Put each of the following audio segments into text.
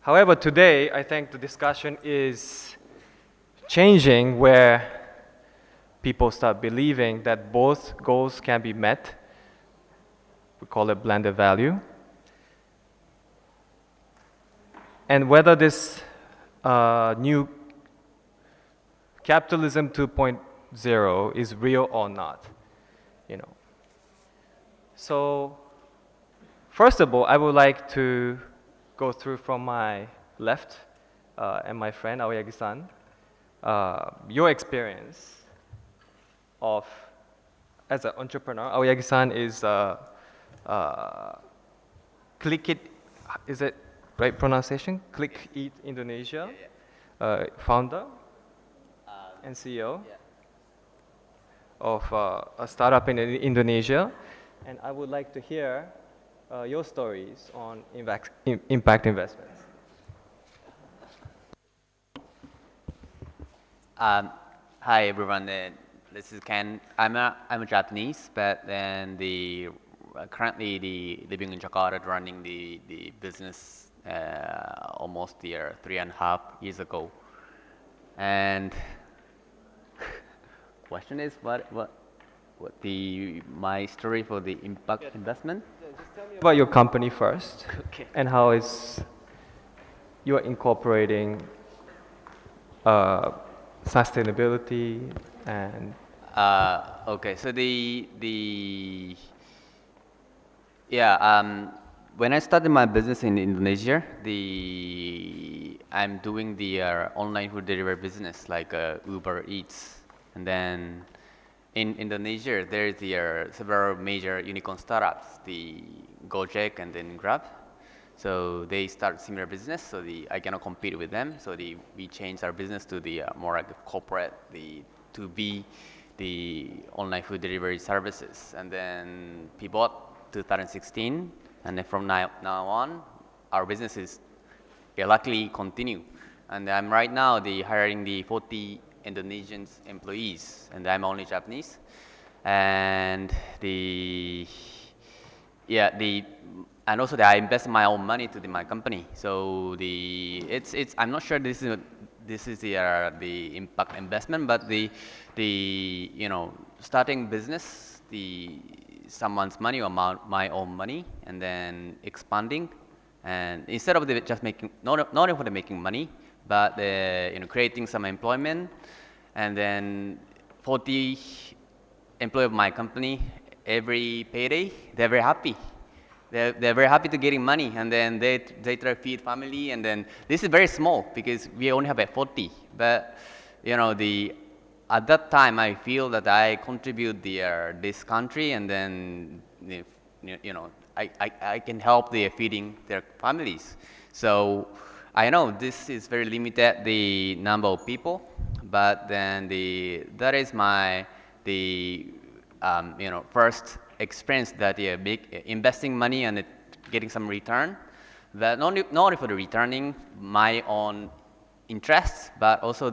However, today, I think the discussion is changing where people start believing that both goals can be met. We call it blended value. And whether this new capitalism 2.0 is real or not, you know. So, first of all, I would like to go through from my left and my friend Aoyagi-san, your experience of as an entrepreneur. Aoyagi-san is Click It, is it right pronunciation? Click Eat Indonesia, founder and CEO of a startup in Indonesia. And I would like to hear your stories on impact investments. Hi everyone. This is Ken. I'm a Japanese, but then currently living in Jakarta, running the business almost 3.5 years ago. And question is what my story for the impact investment? Just tell me about your company first, Okay. and how you're incorporating sustainability and Okay, so when I started my business in Indonesia, I'm doing the online food delivery business like Uber Eats, and then in Indonesia there's several major unicorn startups, the Gojek and then Grab. So they start similar business, so I cannot compete with them. So we changed our business to the more like corporate, to be the online food delivery services. And then we bought 2016, and then from now on, our business is luckily continue. And I'm right now hiring the 40 Indonesian employees, and I'm only Japanese. And and also I invest my own money to my company. So I'm not sure this is the impact investment, but starting business, someone's money or my own money, and then expanding, and instead of just making not only for the making money, but creating some employment, and then 40 employees of my company, every payday they're very happy. They're very happy to getting money, and then they try to feed family, and then this is very small because we only have 40. But at that time I feel that I contribute this country, and then I can help feeding their families. So I know this is very limited the number of people, but then that is my first experience that investing money and getting some return. But not only for the returning my own interests, but also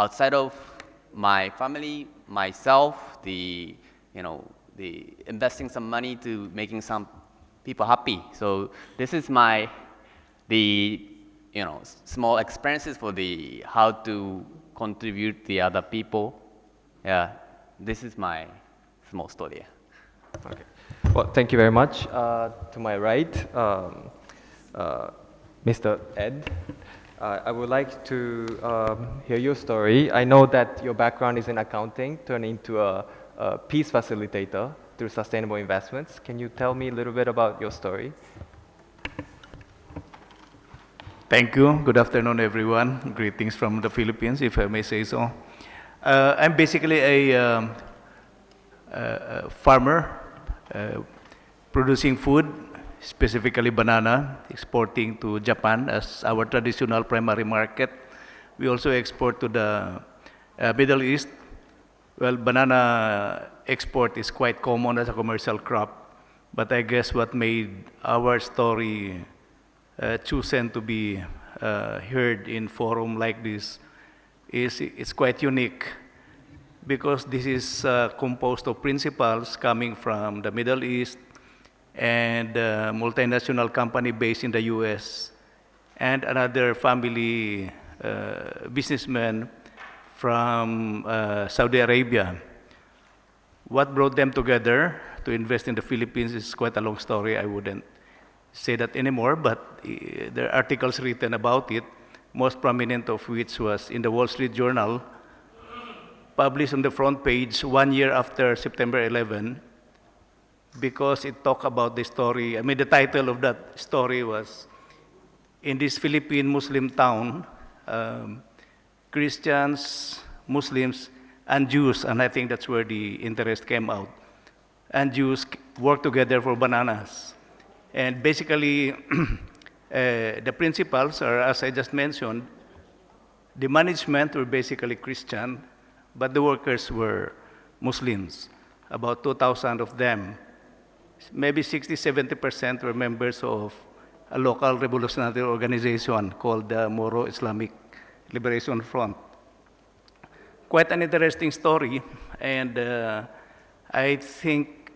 outside of my family, myself, the investing some money to making some people happy. So this is small experiences for how to contribute the other people. Yeah, this is my small story. okay. Well, thank you very much. To my right, Mr. Ed, I would like to hear your story. I know that your background is in accounting, turning into a peace facilitator through sustainable investments. Can you tell me a little bit about your story? Thank you. Good afternoon, everyone. Greetings from the Philippines, if I may say so. I'm basically a farmer producing food, specifically banana, exporting to Japan as our traditional primary market. We also export to the Middle East. Well, banana export is quite common as a commercial crop, but I guess what made our story chosen to be heard in forum like this is it's quite unique, because this is composed of principals coming from the Middle East, and a multinational company based in the US, and another family businessman from Saudi Arabia. What brought them together to invest in the Philippines is quite a long story. I wouldn't say that anymore, but there are articles written about it, most prominent of which was in the Wall Street Journal, published on the front page 1 year after September 11, because it talked about the story. I mean, the title of that story was, in this Philippine Muslim town, Christians, Muslims, and Jews, and I think that's where the interest came out, and Jews work together for bananas. And basically, the principals are, as I just mentioned, the management were basically Christian, but the workers were Muslims, about 2,000 of them. Maybe 60–70% were members of a local revolutionary organization called the Moro Islamic Liberation Front. Quite an interesting story, and I think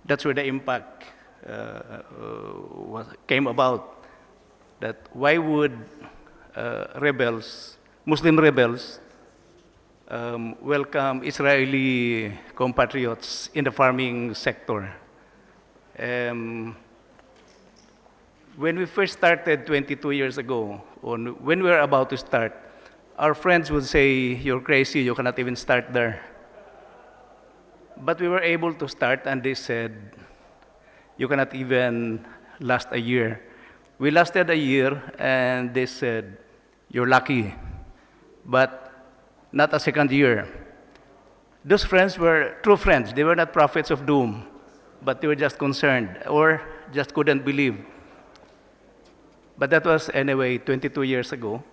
that's where the impact came about. That why would Muslim rebels, welcome Israeli compatriots in the farming sector? When we first started 22 years ago, when we were about to start, our friends would say, "You're crazy, you cannot even start there." But we were able to start, and they said, "You cannot even last a year." We lasted a year, and they said, "You're lucky, but not a second year." Those friends were true friends. They were not prophets of doom, but they were just concerned or just couldn't believe. But that was, anyway, 22 years ago.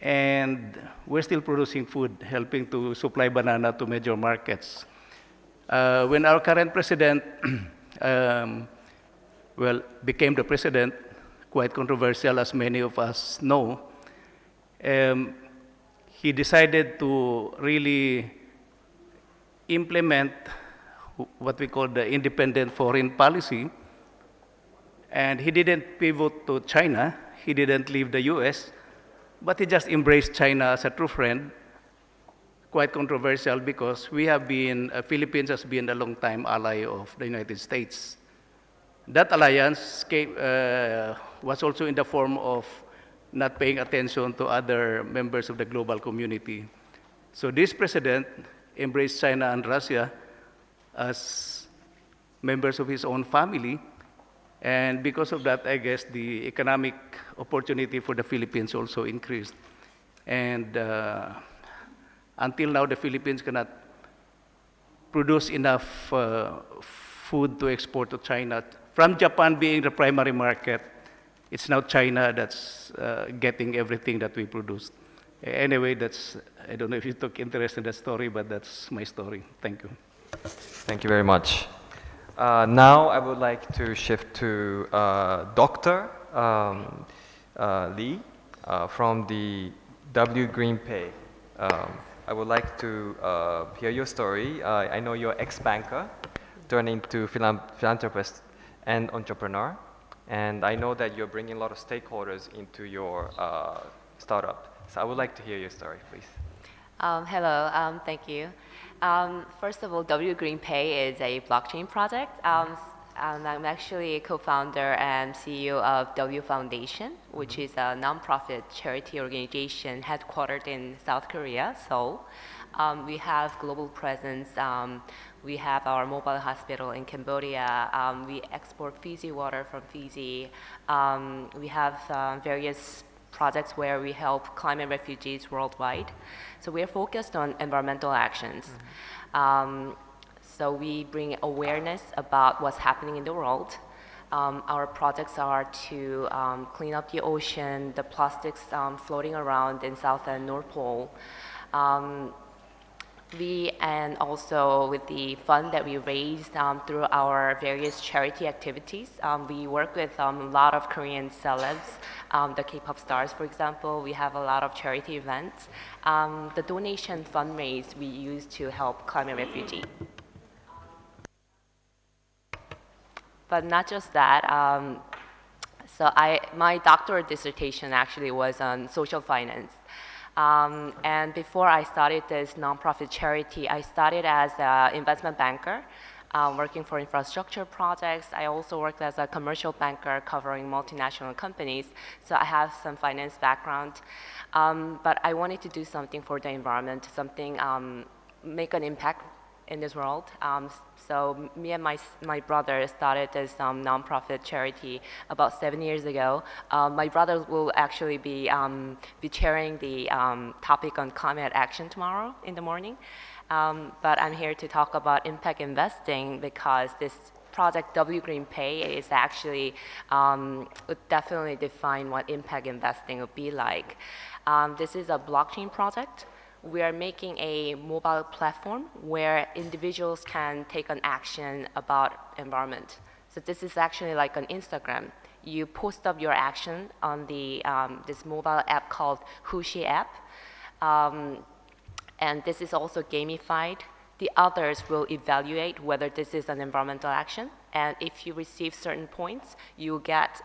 And we're still producing food, helping to supply banana to major markets. When our current president became the president, quite controversial as many of us know, he decided to really implement what we call the independent foreign policy. And he didn't pivot to China, he didn't leave the US, but he just embraced China as a true friend. Quite controversial because Philippines has been a long-time ally of the United States. That alliance was also in the form of not paying attention to other members of the global community. So this president embraced China and Russia as members of his own family. And because of that, I guess the economic opportunity for the Philippines also increased. And until now, the Philippines cannot produce enough food to export to China. From Japan being the primary market, it's now China that's getting everything that we produce. Anyway, I don't know if you took interest in that story, but that's my story. Thank you. Thank you very much. Now I would like to shift to Dr. Lee from the W. Green Pay. I would like to hear your story. I know you're ex-banker, turning to philanthropist and entrepreneur. And I know that you're bringing a lot of stakeholders into your startup. So I would like to hear your story, please. Hello, thank you. First of all, W Green Pay is a blockchain project. And I'm actually a co-founder and CEO of W Foundation, which is a nonprofit charity organization headquartered in South Korea, Seoul. We have global presence. We have our mobile hospital in Cambodia. We export Fiji water from Fiji. We have various projects where we help climate refugees worldwide. So we are focused on environmental actions. So we bring awareness about what's happening in the world. Our projects are to clean up the ocean, the plastics floating around in South and North Pole. And also with the fund that we raised through our various charity activities, we work with a lot of Korean celebs, the K-pop stars, for example. We have a lot of charity events. The donation fundraise we use to help climate refugees. But not just that. So my doctoral dissertation actually was on social finance. And before I started this nonprofit charity, I started as an investment banker, working for infrastructure projects. I also worked as a commercial banker covering multinational companies. So I have some finance background. But I wanted to do something for the environment, something make an impact in this world. So me and my brother started this nonprofit charity about 7 years ago. My brother will actually be chairing the topic on climate action tomorrow in the morning. But I'm here to talk about impact investing because this project W Green Pay is actually would definitely define what impact investing would be like. This is a blockchain project. We are making a mobile platform where individuals can take an action about environment. So this is actually like an Instagram. You post up your action on the this mobile app called Hushi app. And this is also gamified. The others will evaluate whether this is an environmental action. And if you receive certain points, you get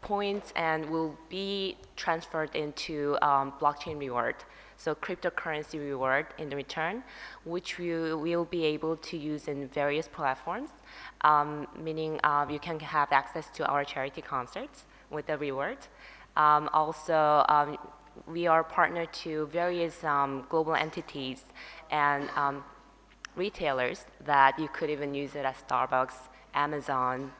points and will be transferred into blockchain reward. So cryptocurrency reward in return, which you will be able to use in various platforms, meaning you can have access to our charity concerts with the reward. Also, we are partnered to various global entities and retailers that you could even use it at Starbucks, Amazon,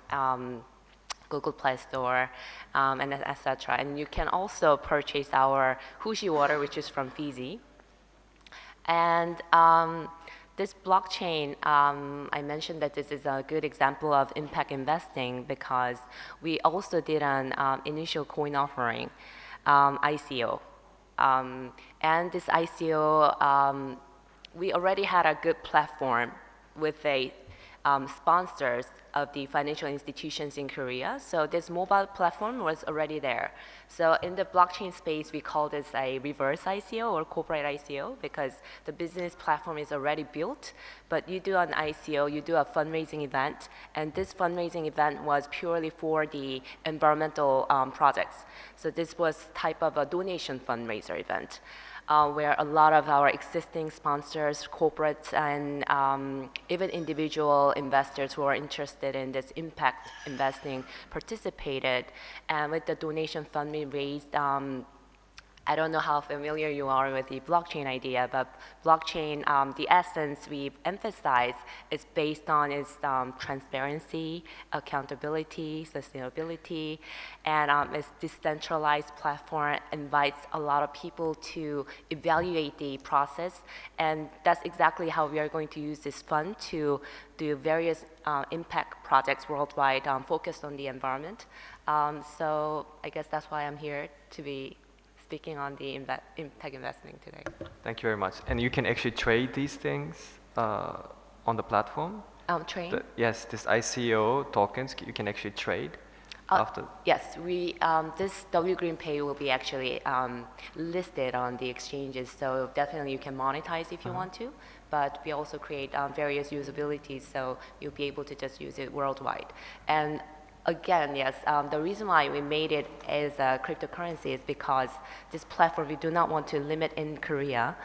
Google Play Store, and etc. And you can also purchase our Hushi water, which is from Fiji. And this blockchain, I mentioned that this is a good example of impact investing because we also did an initial coin offering, ICO. And this ICO, we already had a good platform with a sponsors of the financial institutions in Korea. So this mobile platform was already there. So in the blockchain space, we call this a reverse ICO or corporate ICO because the business platform is already built, but you do an ICO, you do a fundraising event, and this fundraising event was purely for the environmental projects. So this was type of a donation fundraiser event. Where a lot of our existing sponsors, corporates, and even individual investors who are interested in this impact investing participated. And with the donation fund we raised, I don't know how familiar you are with the blockchain idea, but blockchain, the essence we emphasize is based on its transparency, accountability, sustainability, and its decentralized platform invites a lot of people to evaluate the process, and that's exactly how we are going to use this fund to do various impact projects worldwide focused on the environment. So I guess that's why I'm here to be speaking on the impact investing today. Thank you very much. And you can actually trade these things on the platform? Trade? Yes, this ICO tokens, you can actually trade after? Yes, this W Green Pay will be actually listed on the exchanges, so definitely you can monetize if you want to, but we also create various usabilities, so you'll be able to just use it worldwide. And again, yes, the reason why we made it as a cryptocurrency is because this platform we do not want to limit in Korea.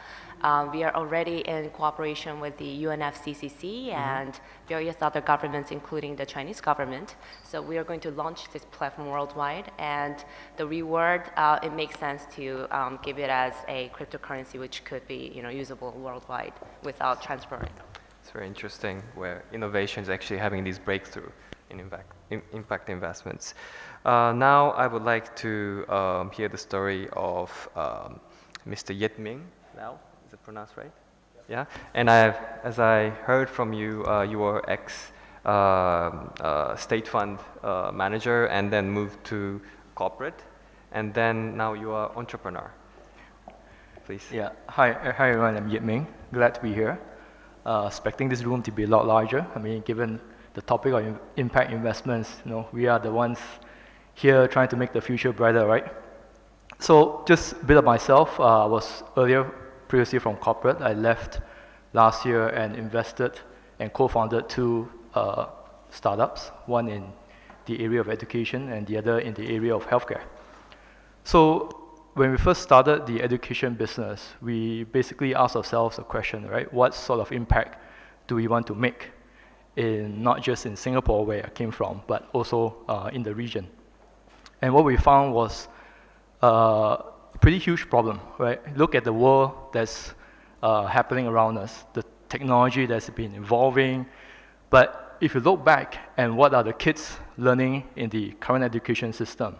We are already in cooperation with the UNFCCC and various other governments, including the Chinese government. So we are going to launch this platform worldwide, and the reward, it makes sense to give it as a cryptocurrency which could be usable worldwide without transferring. It's very interesting where innovation is actually having these breakthrough in impact investments. Now I would like to hear the story of Mr. Yit Ming. Now, is it pronounced right? Yeah. And as I heard from you, you were ex state fund manager and then moved to corporate, and then now you are entrepreneur. Please. Yeah. Hi everyone. I'm Yit Ming. Glad to be here. Expecting this room to be a lot larger. I mean, given the topic of impact investments, we are the ones here trying to make the future brighter, right? So just a bit of myself. I was previously from corporate. I left last year and invested and co-founded two startups, one in the area of education and the other in the area of healthcare. So when we first started the education business, we basically asked ourselves a question, right? What sort of impact do we want to make in not just in Singapore, where I came from, but also in the region? And what we found was a pretty huge problem, right? Look at the world that's happening around us, the technology that's been evolving. But if you look back and what are the kids learning in the current education system,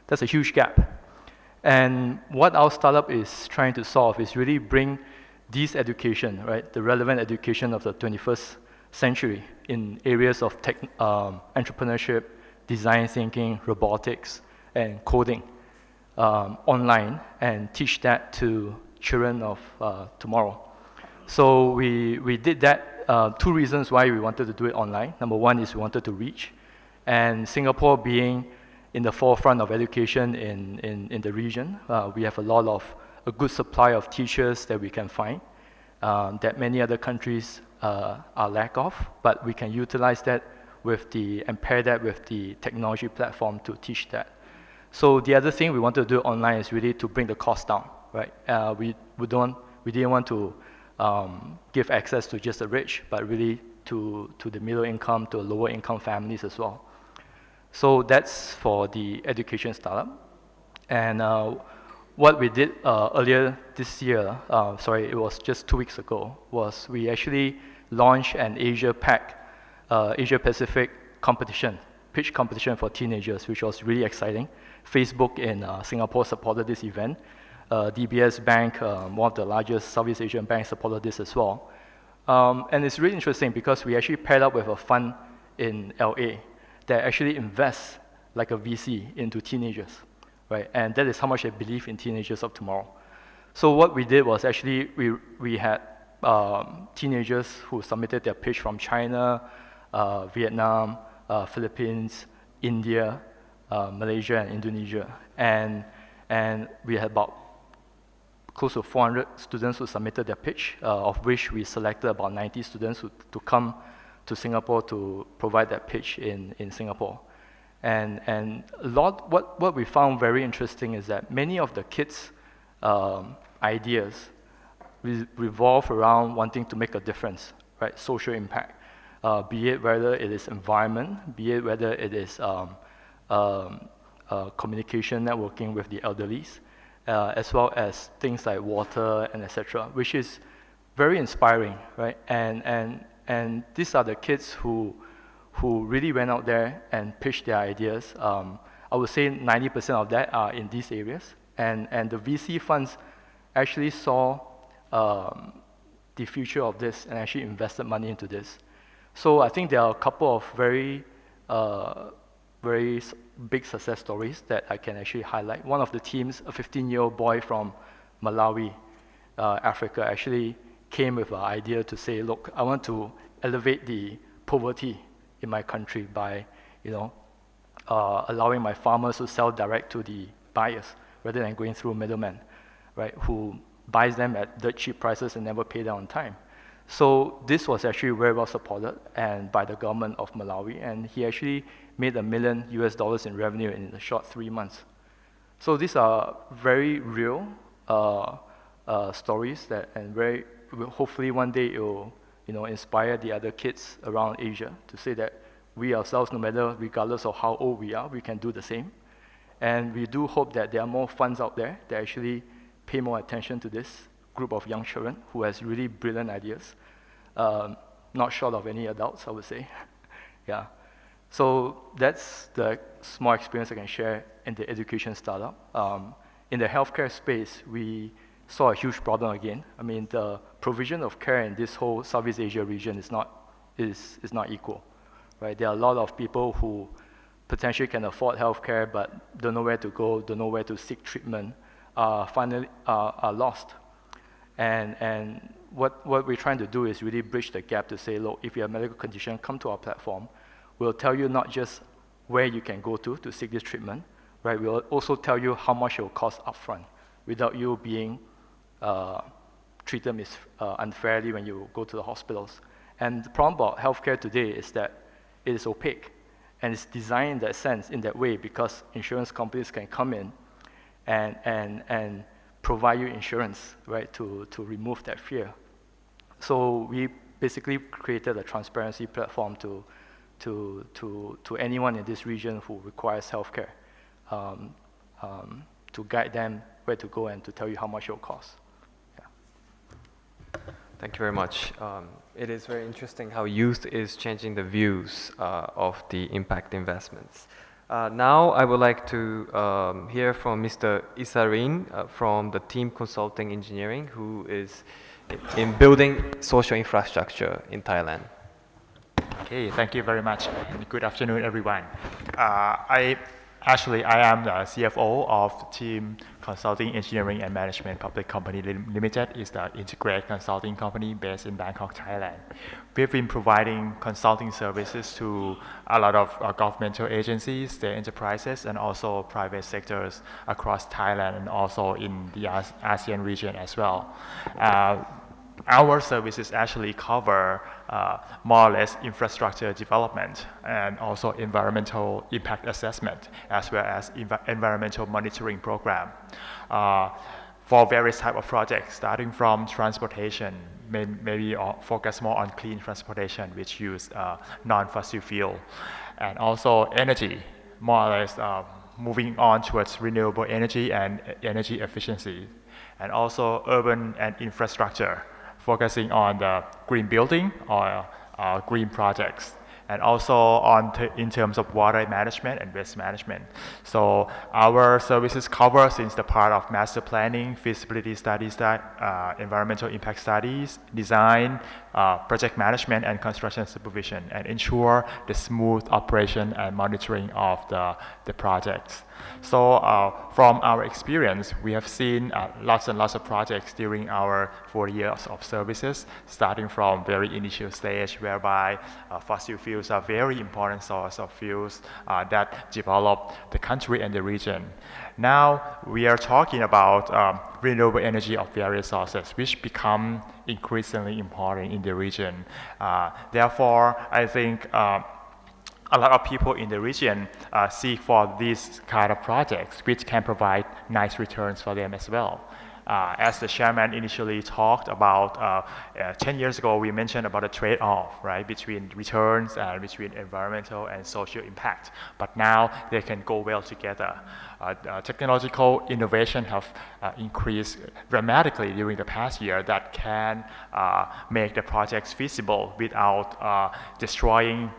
that's a huge gap. And what our startup is trying to solve is really bring this education, right, the relevant education of the 21st century in areas of entrepreneurship, design thinking, robotics, and coding online, and teach that to children of tomorrow. So we did that. Two reasons why we wanted to do it online. Number one is we wanted to reach, and Singapore being in the forefront of education in the region, we have a good supply of teachers that we can find that many other countries are lack of, but we can utilize that and pair that with the technology platform to teach that. So the other thing we wanted to do online is really to bring the cost down, right? We didn't want to give access to just the rich, but really to the middle income, to lower income families as well. So that's for the education startup. And what we did earlier this year, it was just 2 weeks ago, was we actually launched an Asia Pacific competition, pitch competition for teenagers, which was really exciting. Facebook in Singapore supported this event. DBS Bank, one of the largest Southeast Asian banks, supported this as well. And it's really interesting because we actually paired up with a fund in LA that actually invests like a VC into teenagers, right? And that is how much they believe in teenagers of tomorrow. So what we did was actually we had teenagers who submitted their pitch from China, Vietnam, Philippines, India, Malaysia, and Indonesia. And we had about close to 400 students who submitted their pitch, of which we selected about 90 students to come to Singapore to provide that pitch in Singapore. And what we found very interesting is that many of the kids' ideas revolve around wanting to make a difference, right? Social impact, be it whether it is environment, be it whether it is communication, networking with the elderlies, as well as things like water and etc., which is very inspiring, right? And these are the kids who really went out there and pitched their ideas. I would say 90% of that are in these areas. And the VC funds actually saw the future of this and actually invested money into this. So I think there are a couple of very big success stories that I can actually highlight. One of the teams, a 15-year-old boy from Malawi, Africa, actually came with an idea to say, look, I want to elevate the poverty in my country by, allowing my farmers to sell direct to the buyers rather than going through middlemen, right, who buys them at dirt cheap prices and never pay them on time. So this was actually very well supported and by the government of Malawi, and he actually made $1 million in revenue in a short 3 months. So these are very real stories and hopefully one day it will inspire the other kids around Asia to say that we ourselves, regardless of how old we are, we can do the same. And we do hope that there are more funds out there that actually pay more attention to this group of young children who has really brilliant ideas, not short of any adults, I would say. Yeah. So that's the small experience I can share in the education startup. In the healthcare space, we saw a huge problem again. I mean, the provision of care in this whole Southeast Asia region is not equal, right? There are a lot of people who potentially can afford healthcare but don't know where to go, don't know where to seek treatment, finally are lost. And what we're trying to do is really bridge the gap to say, look, if you have a medical condition, come to our platform. We'll tell you not just where you can go to seek this treatment, right? We'll also tell you how much it will cost upfront without you being treated unfairly when you go to the hospitals. And the problem about healthcare today is that it is opaque. And it's designed in that sense, in that way, because insurance companies can come in and provide you insurance, right, to remove that fear. So we basically created a transparency platform to anyone in this region who requires healthcare, to guide them where to go and to tell you how much it will cost. Yeah. Thank you very much. It is very interesting how youth is changing the views of the impact investments. Now I would like to hear from Mr. Isarin from the team Consulting Engineering, who is in building social infrastructure in Thailand. Okay, thank you very much, and good afternoon, everyone. I am the CFO of Team Consulting Engineering and Management Public Company Limited. It's the integrated consulting company based in Bangkok, Thailand. We've been providing consulting services to a lot of governmental agencies, state enterprises, and also private sectors across Thailand and also in the ASEAN region as well. Our services actually cover more or less infrastructure development and also environmental impact assessment, as well as environmental monitoring program for various type of projects, starting from transportation, maybe focus more on clean transportation, which use non-fossil fuel, and also energy, more or less moving on towards renewable energy and energy efficiency, and also urban and infrastructure, focusing on the green building or green projects, and also in terms of water management and waste management. So our services cover since the part of master planning, feasibility studies, environmental impact studies, design, project management, and construction supervision, and ensure the smooth operation and monitoring of the projects. So from our experience, we have seen lots and lots of projects during our 4 years of services, starting from very initial stage, whereby fossil fuels are very important source of fuels that develop the country and the region. Now we are talking about renewable energy of various sources, which become increasingly important in the region. Therefore, I think a lot of people in the region seek for these kind of projects, which can provide nice returns for them as well. As the chairman initially talked about, 10 years ago, we mentioned about a trade-off, right, between returns and between environmental and social impact. But now they can go well together. Technological innovation have increased dramatically during the past year that can make the projects feasible without destructing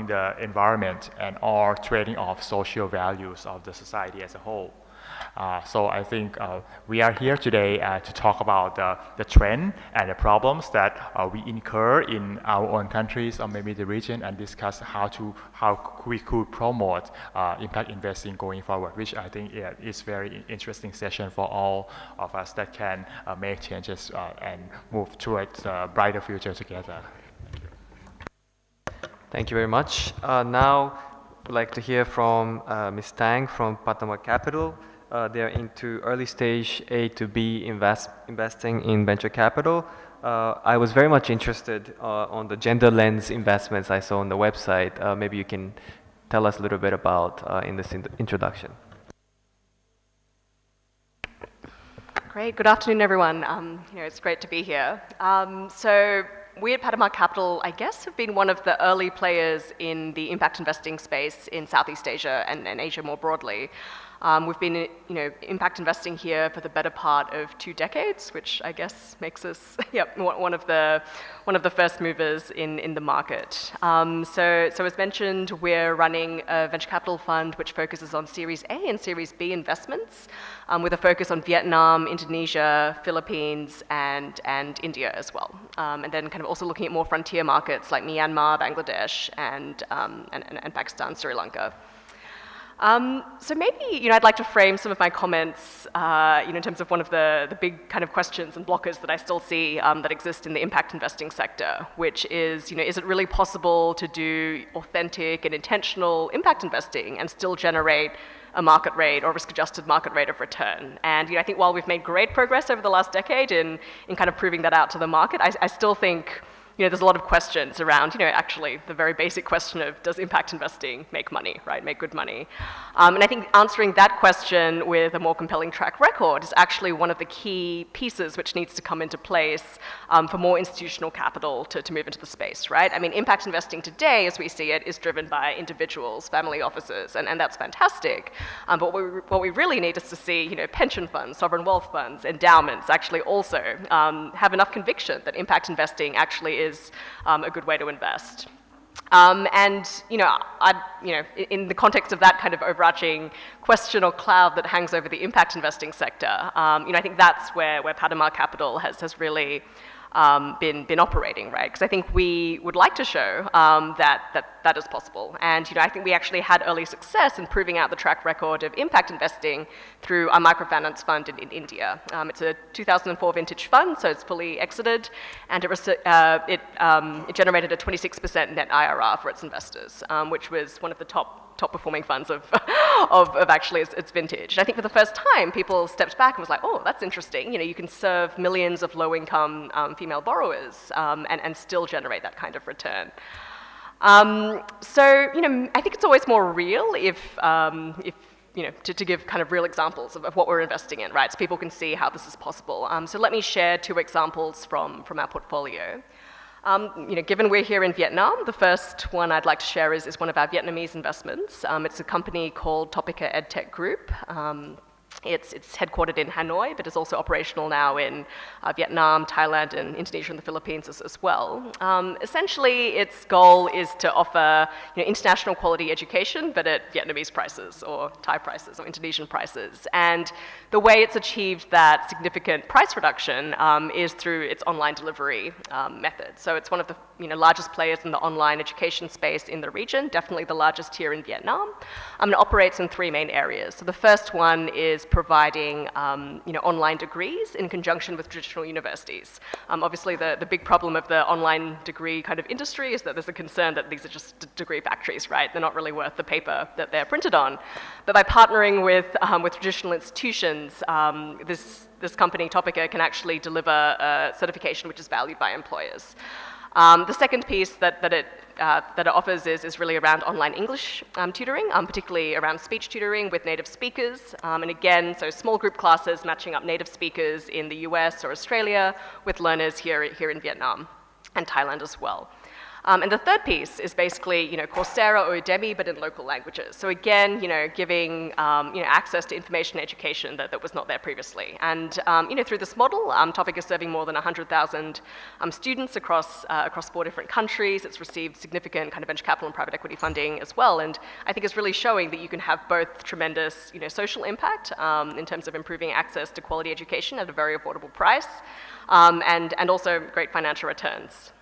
the environment and or trading off social values of the society as a whole. So I think we are here today to talk about the trend and the problems that we incur in our own countries or maybe the region, and discuss how we could promote impact investing going forward, which I think is very interesting session for all of us that can make changes and move towards a brighter future together. Thank you very much. Now, I'd like to hear from Ms. Tang from Patama Capital. They're into early stage A to B investing in venture capital. I was very much interested on the gender lens investments I saw on the website. Maybe you can tell us a little bit about in this introduction. Great. Good afternoon, everyone. It's great to be here. So we at Patama Capital, I guess, have been one of the early players in the impact investing space in Southeast Asia and Asia more broadly. We've been, impact investing here for the better part of 2 decades, which I guess makes us, one of the first movers in the market. So as mentioned, we're running a venture capital fund which focuses on Series A and Series B investments, with a focus on Vietnam, Indonesia, Philippines, and India as well. And then kind of also looking at more frontier markets like Myanmar, Bangladesh, and Pakistan, Sri Lanka. So maybe, I'd like to frame some of my comments, in terms of one of the big kind of questions and blockers that I still see that exist in the impact investing sector, which is, is it really possible to do authentic and intentional impact investing and still generate a market rate or risk-adjusted market rate of return? And I think while we've made great progress over the last decade in kind of proving that out to the market, I still think there's a lot of questions around, actually the very basic question of does impact investing make money, right? Make good money. And I think answering that question with a more compelling track record is actually one of the key pieces which needs to come into place for more institutional capital to move into the space, right? I mean, impact investing today, as we see it, is driven by individuals, family offices, and that's fantastic. But what we really need is to see, pension funds, sovereign wealth funds, endowments actually also have enough conviction that impact investing actually is a good way to invest. In the context of that kind of overarching question or cloud that hangs over the impact investing sector, I think that's where Padma Capital has really been operating, right? Because I think we would like to show that is possible. And I think we actually had early success in proving out the track record of impact investing through our microfinance fund in India. It's a 2004 vintage fund, so it's fully exited, and it generated a 26% net IRR for its investors, which was one of the top performing funds of actually its vintage. And I think for the first time, people stepped back and was like, oh, that's interesting. You can serve millions of low-income female borrowers and still generate that kind of return. So, I think it's always more real if to give kind of real examples of what we're investing in, right? So people can see how this is possible. So let me share 2 examples from our portfolio. Given we're here in Vietnam, the first one I'd like to share is one of our Vietnamese investments. It's a company called Topica EdTech Group. It's headquartered in Hanoi, but is also operational now in Vietnam, Thailand, and Indonesia and the Philippines as well. Essentially, its goal is to offer international quality education, but at Vietnamese prices, or Thai prices, or Indonesian prices. And the way it's achieved that significant price reduction is through its online delivery method. So it's one of the largest players in the online education space in the region, definitely the largest here in Vietnam. It operates in 3 main areas. So the first one is providing online degrees in conjunction with traditional universities. Obviously, the big problem of the online degree kind of industry is that there's a concern that these are just degree factories, right? They're not really worth the paper that they're printed on. But by partnering with traditional institutions, this company, Topica, can actually deliver a certification which is valued by employers. The second piece that it offers is really around online English tutoring, particularly around speech tutoring with native speakers. And again, so small group classes matching up native speakers in the US or Australia with learners here in Vietnam and Thailand as well. And the third piece is basically, Coursera or Udemy, but in local languages. So again, giving, access to information and education that was not there previously. And, through this model, Topic is serving more than 100,000 students across 4 different countries. It's received significant kind of venture capital and private equity funding as well. And I think it's really showing that you can have both tremendous, social impact in terms of improving access to quality education at a very affordable price, and also great financial returns.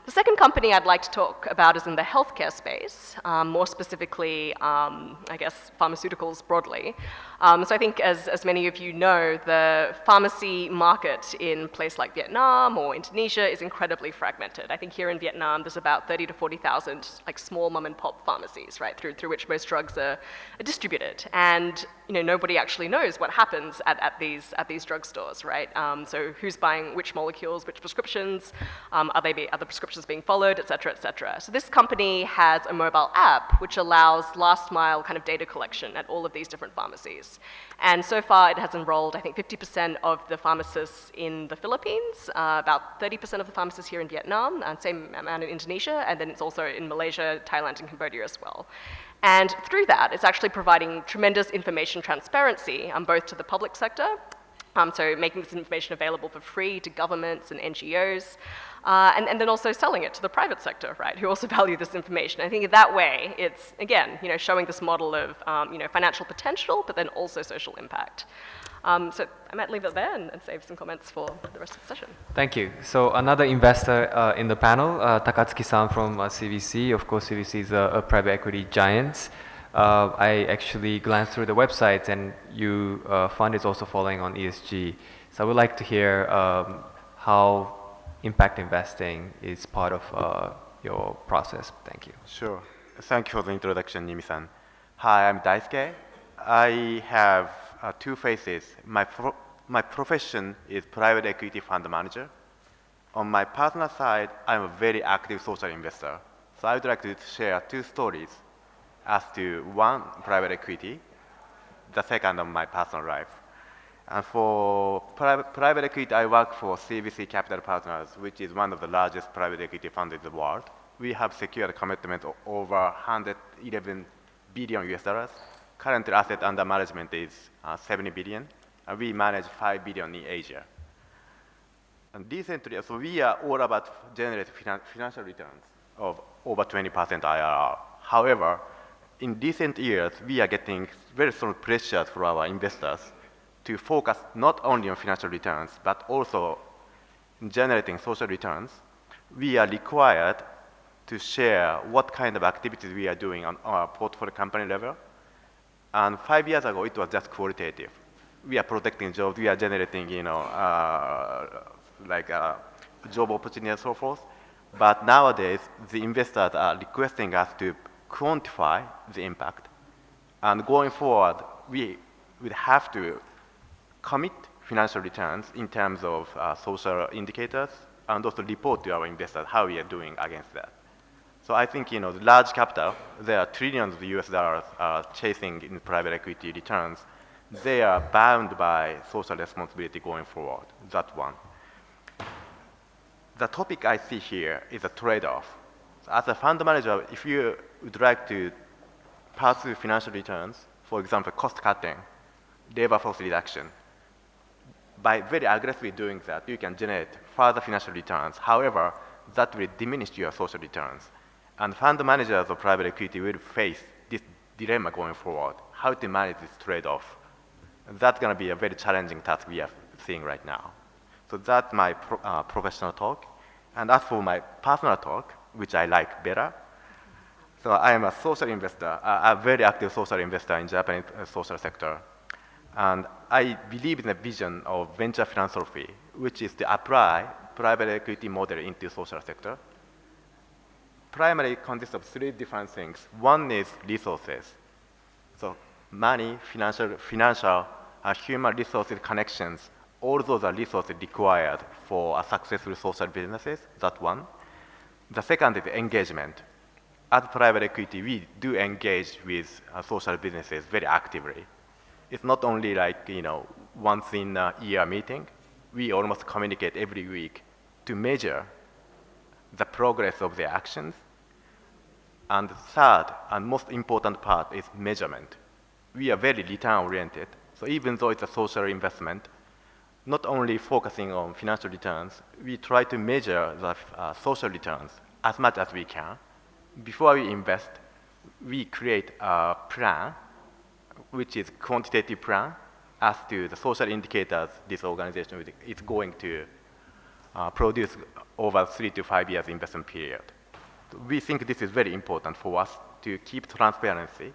The second company I'd like to talk about is in the healthcare space, more specifically, I guess, pharmaceuticals broadly. So I think, as many of you know, the pharmacy market in a place like Vietnam or Indonesia is incredibly fragmented. I think here in Vietnam, there's about 30 to 40,000 small mom-and-pop pharmacies, right, through which most drugs are distributed. And nobody actually knows what happens at these drugstores, right? So who's buying which molecules, which prescriptions, are the prescriptions being followed, et cetera, et cetera. So this company has a mobile app which allows last mile kind of data collection at all of these different pharmacies. And so far it has enrolled, I think, 50% of the pharmacists in the Philippines, about 30% of the pharmacists here in Vietnam, and same amount in Indonesia, and then it's also in Malaysia, Thailand, and Cambodia as well. And through that, it's actually providing tremendous information transparency, both to the public sector, so making this information available for free to governments and NGOs, and then also selling it to the private sector, right, who also value this information. I think that way, it's, again, showing this model of, financial potential, but then also social impact. So I might leave it there and save some comments for the rest of the session. Thank you. So another investor in the panel, Takatsuki-san from CVC. Of course, CVC is a private equity giant. I actually glanced through the website, and you fund is also following on ESG. So I would like to hear how impact investing is part of your process. Thank you. Sure. Thank you for the introduction, Nimi-san. Hi, I'm Daisuke. I have 2 faces. My profession is private equity fund manager. On my personal side, I'm a very active social investor. So I would like to share two stories as to one, private equity, the second on my personal life. And for private equity, I work for CVC Capital Partners, which is one of the largest private equity funds in the world. We have secured a commitment of over 111 billion US dollars. Current asset under management is 70 billion, and we manage 5 billion in Asia. And recently, so we are all about generating financial returns of over 20% IRR. However, in recent years, we are getting very strong pressures from our investors to focus not only on financial returns, but also generating social returns. We are required to share what kind of activities we are doing on our portfolio company level. And 5 years ago, it was just qualitative. We are protecting jobs, we are generating, job opportunity and so forth. But nowadays, the investors are requesting us to quantify the impact. And going forward, we would have to commit financial returns in terms of social indicators and also report to our investors how we are doing against that. So I think, the large capital, there are trillions of US dollars chasing in private equity returns. They are bound by social responsibility going forward. That's one. The topic I see here is a trade-off. So as a fund manager, if you would like to pursue financial returns, for example, cost cutting, labor force reduction, by very aggressively doing that, you can generate further financial returns. However, that will diminish your social returns. And fund managers of private equity will face this dilemma going forward, how to manage this trade-off. That's going to be a very challenging task we are seeing right now. So that's my professional talk. And as for my personal talk, which I like better, so I am a social investor, a very active social investor in Japanese social sector. And I believe in the vision of venture philanthropy, which is to apply private equity model into social sector. Primarily consists of three different things. One is resources. So money, financial, human resources connections, all those are resources required for a successful social businesses. That's one. The second is engagement. At private equity, we do engage with social businesses very actively. It's not only like, once in a year meeting. We almost communicate every week to measure the progress of their actions. And the third and most important part is measurement. We are very return oriented. So even though it's a social investment, not only focusing on financial returns, we try to measure the social returns as much as we can. Before we invest, we create a plan, which is quantitative plan, as to the social indicators this organization is going to produce over 3 to 5 years investment period. We think this is very important for us to keep transparency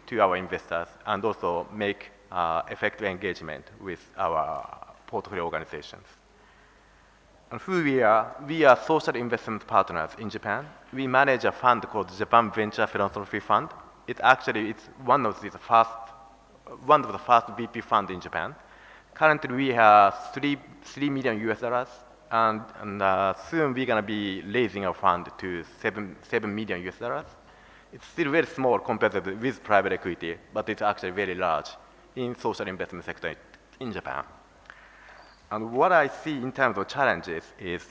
to our investors and also make effective engagement with our portfolio organizations. And who we are social investment partners in Japan. We manage a fund called Japan Venture Philanthropy Fund. It's one of the first VP fund in Japan. Currently, we have 3 million US dollars, and soon we're gonna be raising our fund to 7 million US dollars. It's still very small compared with private equity, but it's actually very large in social investment sector in Japan. And what I see in terms of challenges is,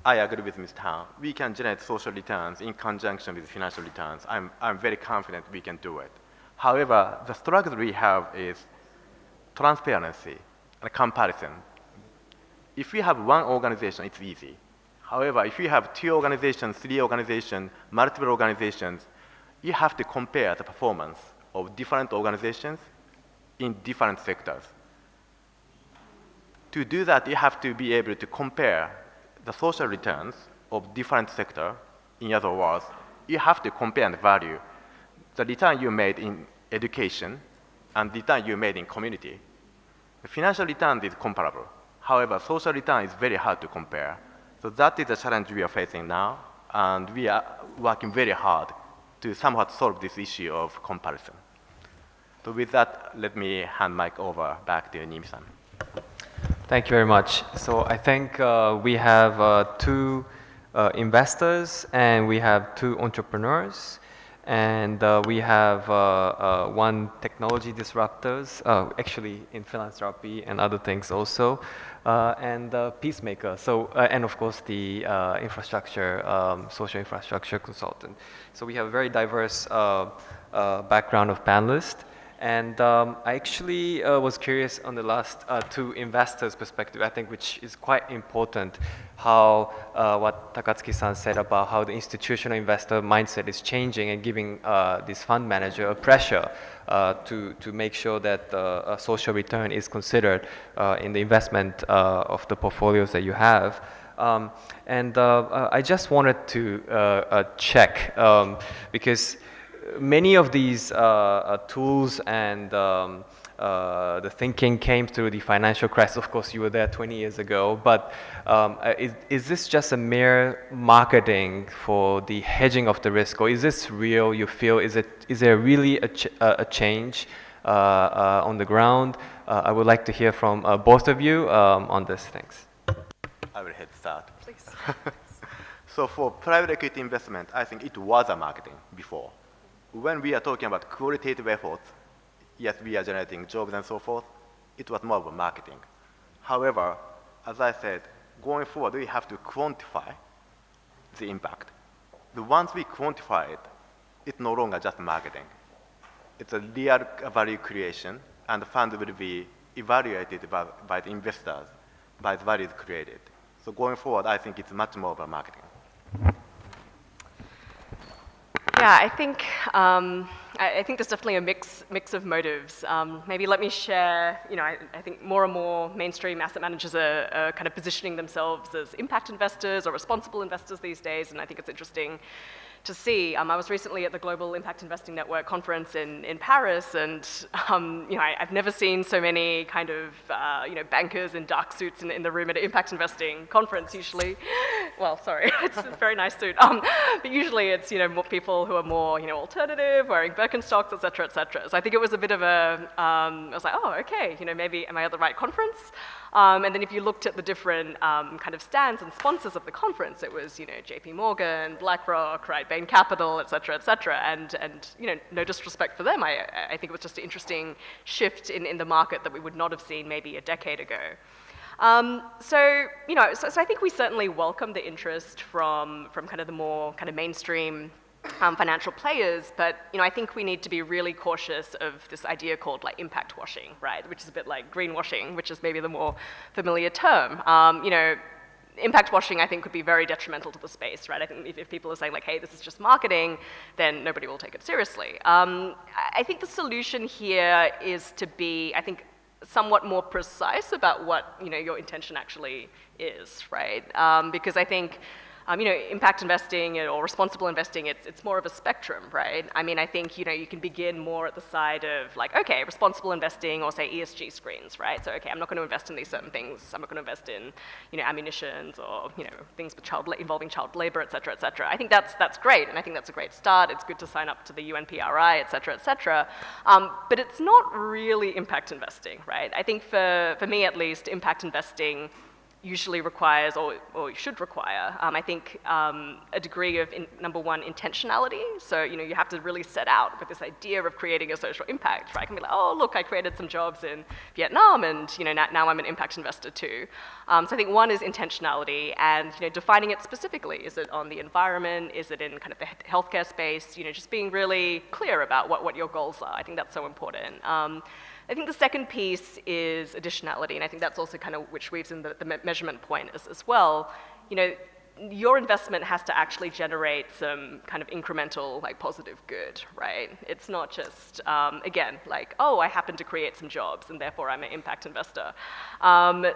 I agree with Ms. Tan. We can generate social returns in conjunction with financial returns. I'm very confident we can do it. However, the struggle we have is transparency and comparison. If we have one organization, it's easy. However, if you have 2 organizations, 3 organizations, multiple organizations, you have to compare the performance of different organizations in different sectors. To do that, you have to be able to compare the social returns of different sectors. In other words, you have to compare the value. The return you made in education and the return you made in community. The financial return is comparable. However, social return is very hard to compare. So that is the challenge we are facing now, and we are working very hard to somewhat solve this issue of comparison. So with that, let me hand mic over back to Nimi-san. Thank you very much. So I think we have two investors and we have two entrepreneurs and we have one technology disruptors, actually in philanthropy and other things also, and peacemaker. So and of course the infrastructure, social infrastructure consultant. So we have a very diverse background of panelists. And I actually was curious on the last two investors' perspective, I think, which is quite important, how what Takatsuki-san said about how the institutional investor mindset is changing and giving this fund manager a pressure to make sure that a social return is considered in the investment of the portfolios that you have. I just wanted to check, because many of these tools and the thinking came through the financial crisis. Of course, you were there 20 years ago, but is this just a mere marketing for the hedging of the risk, or is this real, you feel? Is there really a change on the ground? I would like to hear from both of you on this. Thanks. I will head start. Please. So for private equity investment, I think it was a marketing before. When we are talking about qualitative efforts, yes, we are generating jobs and so forth, it was more of a marketing. However, as I said, going forward, we have to quantify the impact. Once we quantify it, it's no longer just marketing. It's a real value creation, and the fund will be evaluated by the investors, by the values created. So going forward, I think it's much more of a marketing. Yeah, I think there's definitely a mix of motives. Maybe let me share. I think more and more mainstream asset managers are kind of positioning themselves as impact investors or responsible investors these days, and I think it's interesting to see. I was recently at the Global Impact Investing Network conference in Paris, and I've never seen so many kind of bankers in dark suits in the room at an impact investing conference. Usually, well, sorry, it's a very nice suit, but usually it's more people who are more alternative, wearing Birkenstocks, et cetera, et cetera. So I think it was a bit of a I was like, oh, okay, maybe am I at the right conference? And then if you looked at the different kind of stands and sponsors of the conference, it was JP Morgan, BlackRock, right, Bain Capital, et cetera, and no disrespect for them. I think it was just an interesting shift in the market that we would not have seen maybe a decade ago. So I think we certainly welcome the interest from kind of the more kind of mainstream financial players, but I think we need to be really cautious of this idea called like impact washing, right? Which is a bit like greenwashing, which is maybe the more familiar term. Impact washing, I think, could be very detrimental to the space, right? I think if people are saying like, hey, this is just marketing, then nobody will take it seriously. I think the solution here is to be, I think, somewhat more precise about what your intention actually is, right? Because I think impact investing or responsible investing, it's more of a spectrum, right? I mean, I think, you can begin more at the side of like, okay, responsible investing or say ESG screens, right? So, okay, I'm not going to invest in these certain things. I'm not going to invest in, ammunitions or, things with involving child labor, et cetera, et cetera. I think that's great, and I think that's a great start. It's good to sign up to the UNPRI, et cetera, et cetera. But it's not really impact investing, right? I think for me at least, impact investing usually requires, or should require, I think, a degree of, number one, intentionality. So, you have to really set out with this idea of creating a social impact, right? I can be like, oh, look, I created some jobs in Vietnam, and, now I'm an impact investor too. So I think one is intentionality, and, defining it specifically. Is it on the environment? Is it in kind of the healthcare space? Just being really clear about what your goals are. I think that's so important. I think the second piece is additionality, and I think that's also kind of which weaves in the measurement point as well. Your investment has to actually generate some kind of incremental, like, positive good, right? It's not just, again, like, oh, I happen to create some jobs, and therefore I'm an impact investor. And,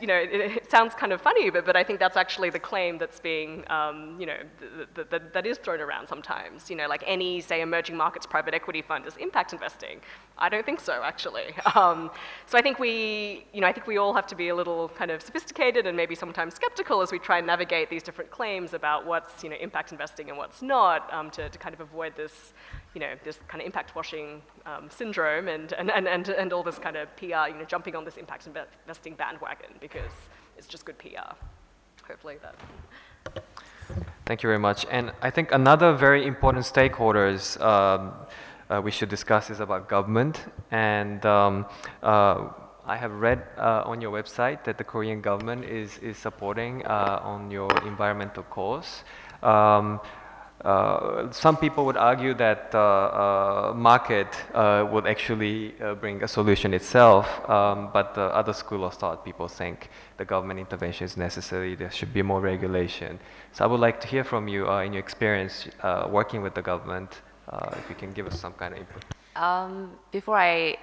it sounds kind of funny, but I think that's actually the claim that's being, that is thrown around sometimes. Like any, say, emerging markets private equity fund is impact investing. I don't think so, actually. So I think we all have to be a little kind of sophisticated and maybe sometimes skeptical as we try and navigate these different claims about what's impact investing and what's not, to kind of avoid this this kind of impact washing syndrome and all this kind of PR, jumping on this impact investing bandwagon because it's just good PR. Hopefully that. Thank you very much. And I think another very important stakeholders we should discuss is about government. And I have read on your website that the Korean government is supporting on your environmental cause. Some people would argue that market would actually bring a solution itself, but the other school of thought, people think the government intervention is necessary, there should be more regulation. So I would like to hear from you in your experience working with the government, if you can give us some kind of input. Before I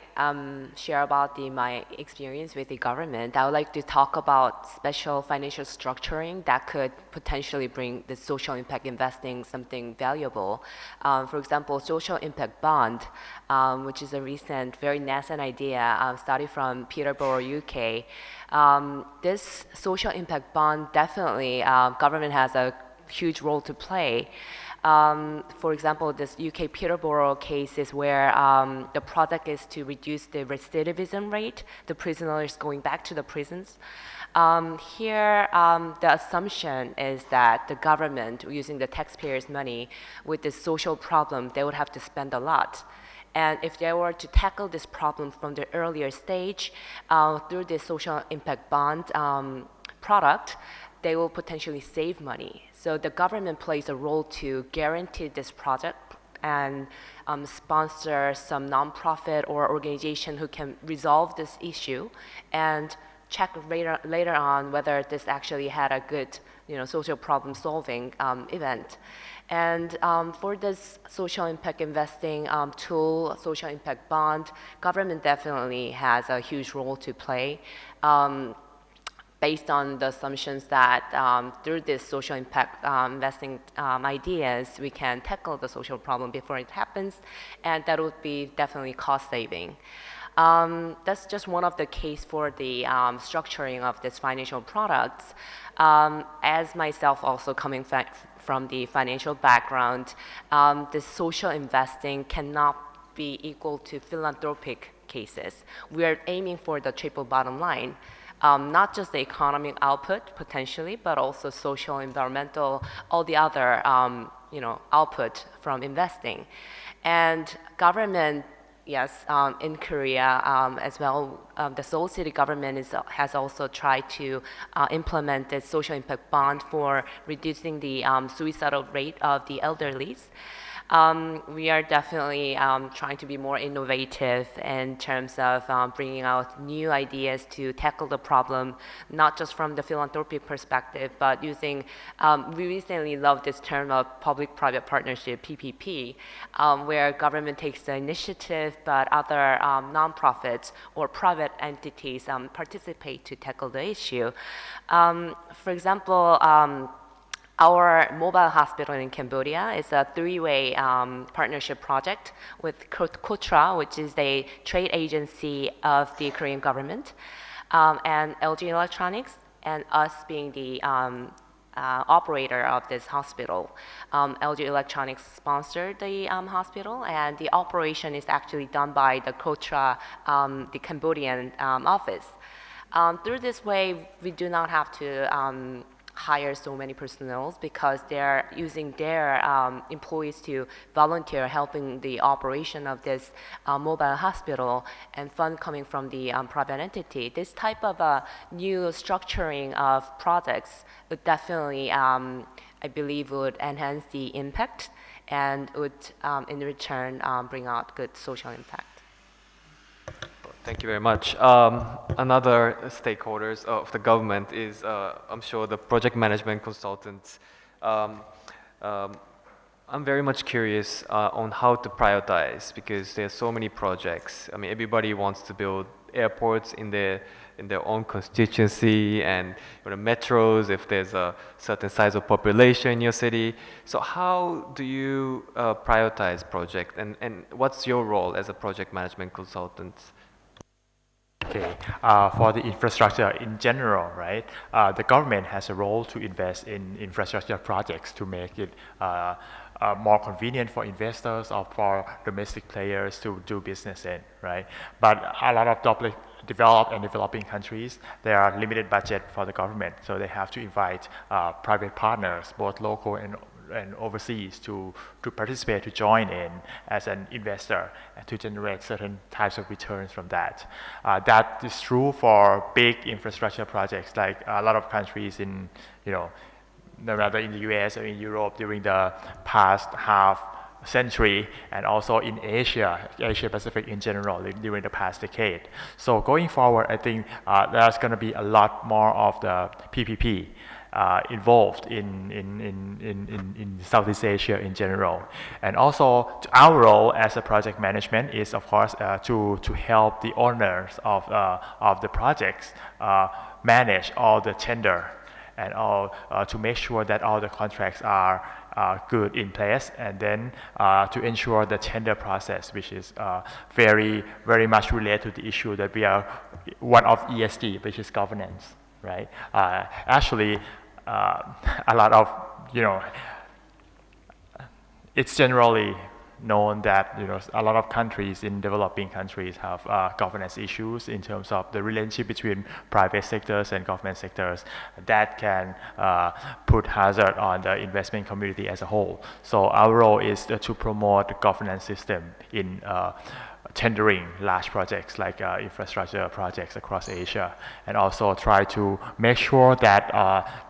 share about my experience with the government, I would like to talk about special financial structuring that could potentially bring the social impact investing something valuable. For example, social impact bond, which is a recent, very nascent idea started from Peterborough, UK. This social impact bond, definitely, government has a huge role to play. For example, this UK Peterborough case is where the project is to reduce the recidivism rate, the prisoners going back to the prisons. Here, the assumption is that the government, using the taxpayers' money with this social problem, they would have to spend a lot. And if they were to tackle this problem from the earlier stage through the social impact bond product, they will potentially save money. So the government plays a role to guarantee this project and sponsor some nonprofit or organization who can resolve this issue and check later on whether this actually had a good social problem solving event. And for this social impact investing tool, social impact bond, government definitely has a huge role to play. Based on the assumptions that through this social impact investing ideas, we can tackle the social problem before it happens, and that would be definitely cost saving. That's just one of the case for the structuring of this financial products. As myself also coming from the financial background, the social investing cannot be equal to philanthropic cases. We are aiming for the triple bottom line. Not just the economic output potentially, but also social, environmental, all the other output from investing. And government, yes, in Korea as well, the Seoul City government has also tried to implement the social impact bond for reducing the suicidal rate of the elderlies. We are definitely trying to be more innovative in terms of bringing out new ideas to tackle the problem, not just from the philanthropic perspective, but using, we recently love this term of public-private partnership, PPP, where government takes the initiative, but other nonprofits or private entities participate to tackle the issue. For example, our mobile hospital in Cambodia is a three-way partnership project with Kotra, which is a trade agency of the Korean government, and LG Electronics, and us being the operator of this hospital. LG Electronics sponsored the hospital, and the operation is actually done by the Kotra, the Cambodian office. Through this way, we do not have to hire so many personnel because they're using their employees to volunteer helping the operation of this mobile hospital and fund coming from the private entity. This type of new structuring of projects would definitely, I believe, would enhance the impact and would, in return, bring out good social impact. Thank you very much. Another stakeholders of the government is, I'm sure, the project management consultants. I'm very much curious on how to prioritize because there are so many projects. I mean, everybody wants to build airports in their own constituency and metros if there's a certain size of population in your city. So how do you prioritize project and what's your role as a project management consultant? Okay, for the infrastructure in general, right? The government has a role to invest in infrastructure projects to make it more convenient for investors or for domestic players to do business in, right? But a lot of developed and developing countries, there are limited budget for the government, so they have to invite private partners, both local and overseas, to participate, to join in as an investor, and to generate certain types of returns from that. That is true for big infrastructure projects, like a lot of countries in, no matter in the US or in Europe during the past half century, and also in Asia Pacific in general during the past decade. So going forward, I think there's going to be a lot more of the PPP involved in Southeast Asia in general. And also our role as a project management is, of course, to help the owners of the projects manage all the tender and all to make sure that all the contracts are good in place, and then to ensure the tender process, which is very much related to the issue that we are one of ESG, which is governance, right? Actually, a lot of, it's generally known that a lot of countries in developing countries have governance issues in terms of the relationship between private sectors and government sectors that can put hazard on the investment community as a whole. So our role is to promote the governance system in tendering large projects like infrastructure projects across Asia, and also try to make sure that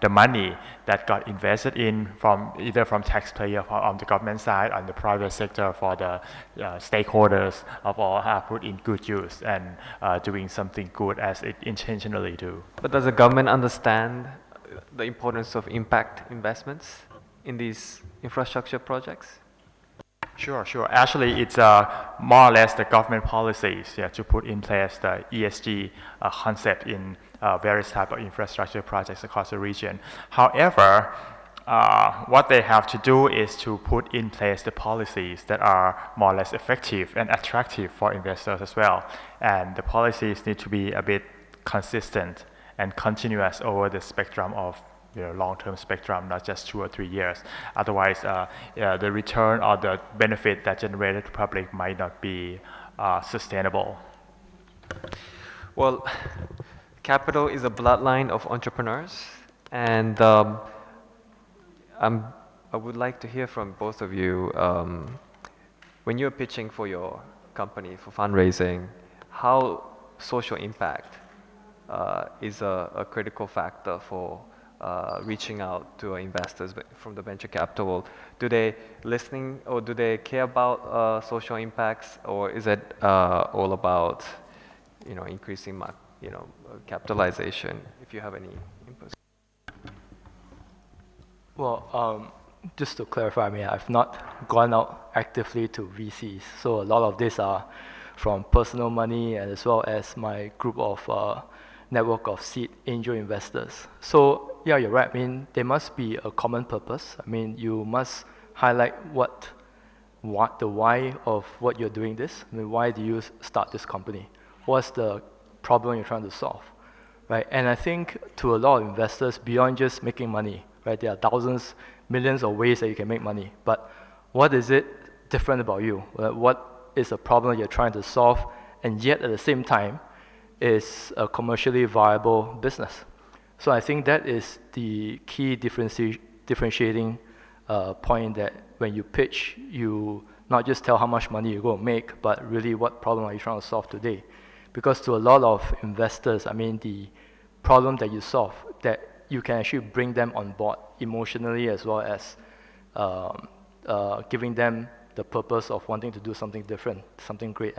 the money that got invested in from either from taxpayer or on the government side, on the private sector, for the stakeholders of all are put in good use and doing something good as it intentionally do. But does the government understand the importance of impact investments in these infrastructure projects? Sure. Actually, it's more or less the government policies to put in place the ESG concept in various type of infrastructure projects across the region. However, what they have to do is to put in place the policies that are more or less effective and attractive for investors as well. And the policies need to be a bit consistent and continuous over the spectrum of long-term spectrum, not just 2 or 3 years. Otherwise, the return or the benefit that generated to the public might not be sustainable. Well, capital is a bloodline of entrepreneurs, and I would like to hear from both of you. When you're pitching for your company for fundraising, how social impact is a critical factor for reaching out to investors from the venture capital. Do they listening, or do they care about social impacts, or is it all about increasing capitalization? If you have any input. Well, just to clarify, I've not gone out actively to VCs, so a lot of these are from personal money, and as well as my group of network of seed angel investors. So yeah, you're right. There must be a common purpose. You must highlight what the why of what you're doing this. Why do you start this company? What's the problem you're trying to solve, right? And I think to a lot of investors, beyond just making money, right? There are thousands, millions of ways that you can make money. But what is it different about you? What is the problem you're trying to solve, and yet at the same time is a commercially viable business? So I think that is the key differentiating point, that when you pitch, you not just tell how much money you're going to make, but really what problem are you trying to solve today. Because to a lot of investors, the problem that you solve, that you can actually bring them on board emotionally, as well as giving them the purpose of wanting to do something different, something great.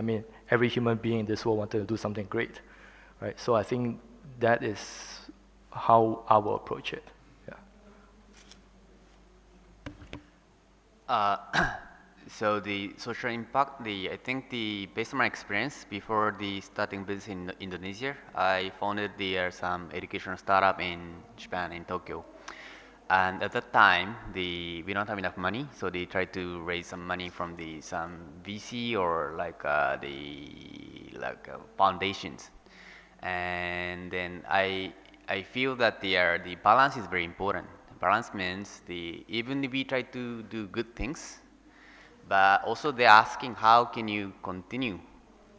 Every human being in this world wanted to do something great, right? So I think that is how I will approach it. So the social impact, I think based on my experience before starting business in Indonesia, I founded some educational startup in Japan, in Tokyo. And at that time, we don't have enough money, so they tried to raise some money from some VC or foundations. And then I feel that the balance is very important. Balance means even if we try to do good things, but also they're asking how can you continue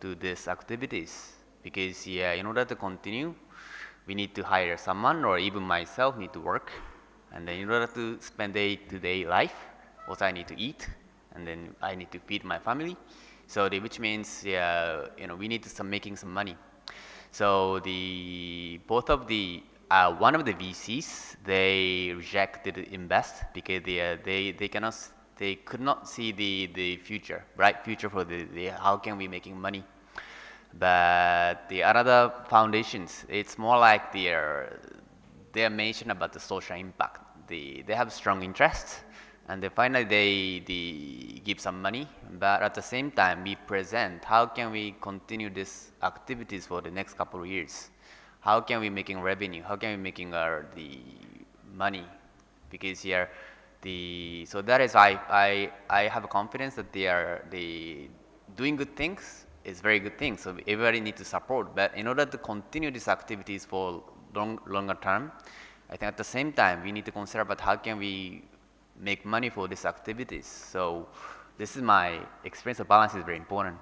to these activities? Because yeah, in order to continue, we need to hire someone, or even myself need to work. And then in order to spend day-to-day life, also I need to eat, and then I need to feed my family. So which means yeah, we need to start making some money. So one of the VCs, they rejected to invest because they could not see the future, bright future for the how can we making money. But the other foundations, it's more like they're mentioned about the social impact. They have strong interest, and then finally they give some money. But at the same time, we present how can we continue these activities for the next couple of years. How can we making revenue? How can we making the money? Because here, so that is I have confidence that they doing good things is very good thing. So everybody needs to support. But in order to continue these activities for longer term, I think at the same time we need to consider about how can we make money for these activities. So this is my experience. The balance is very important.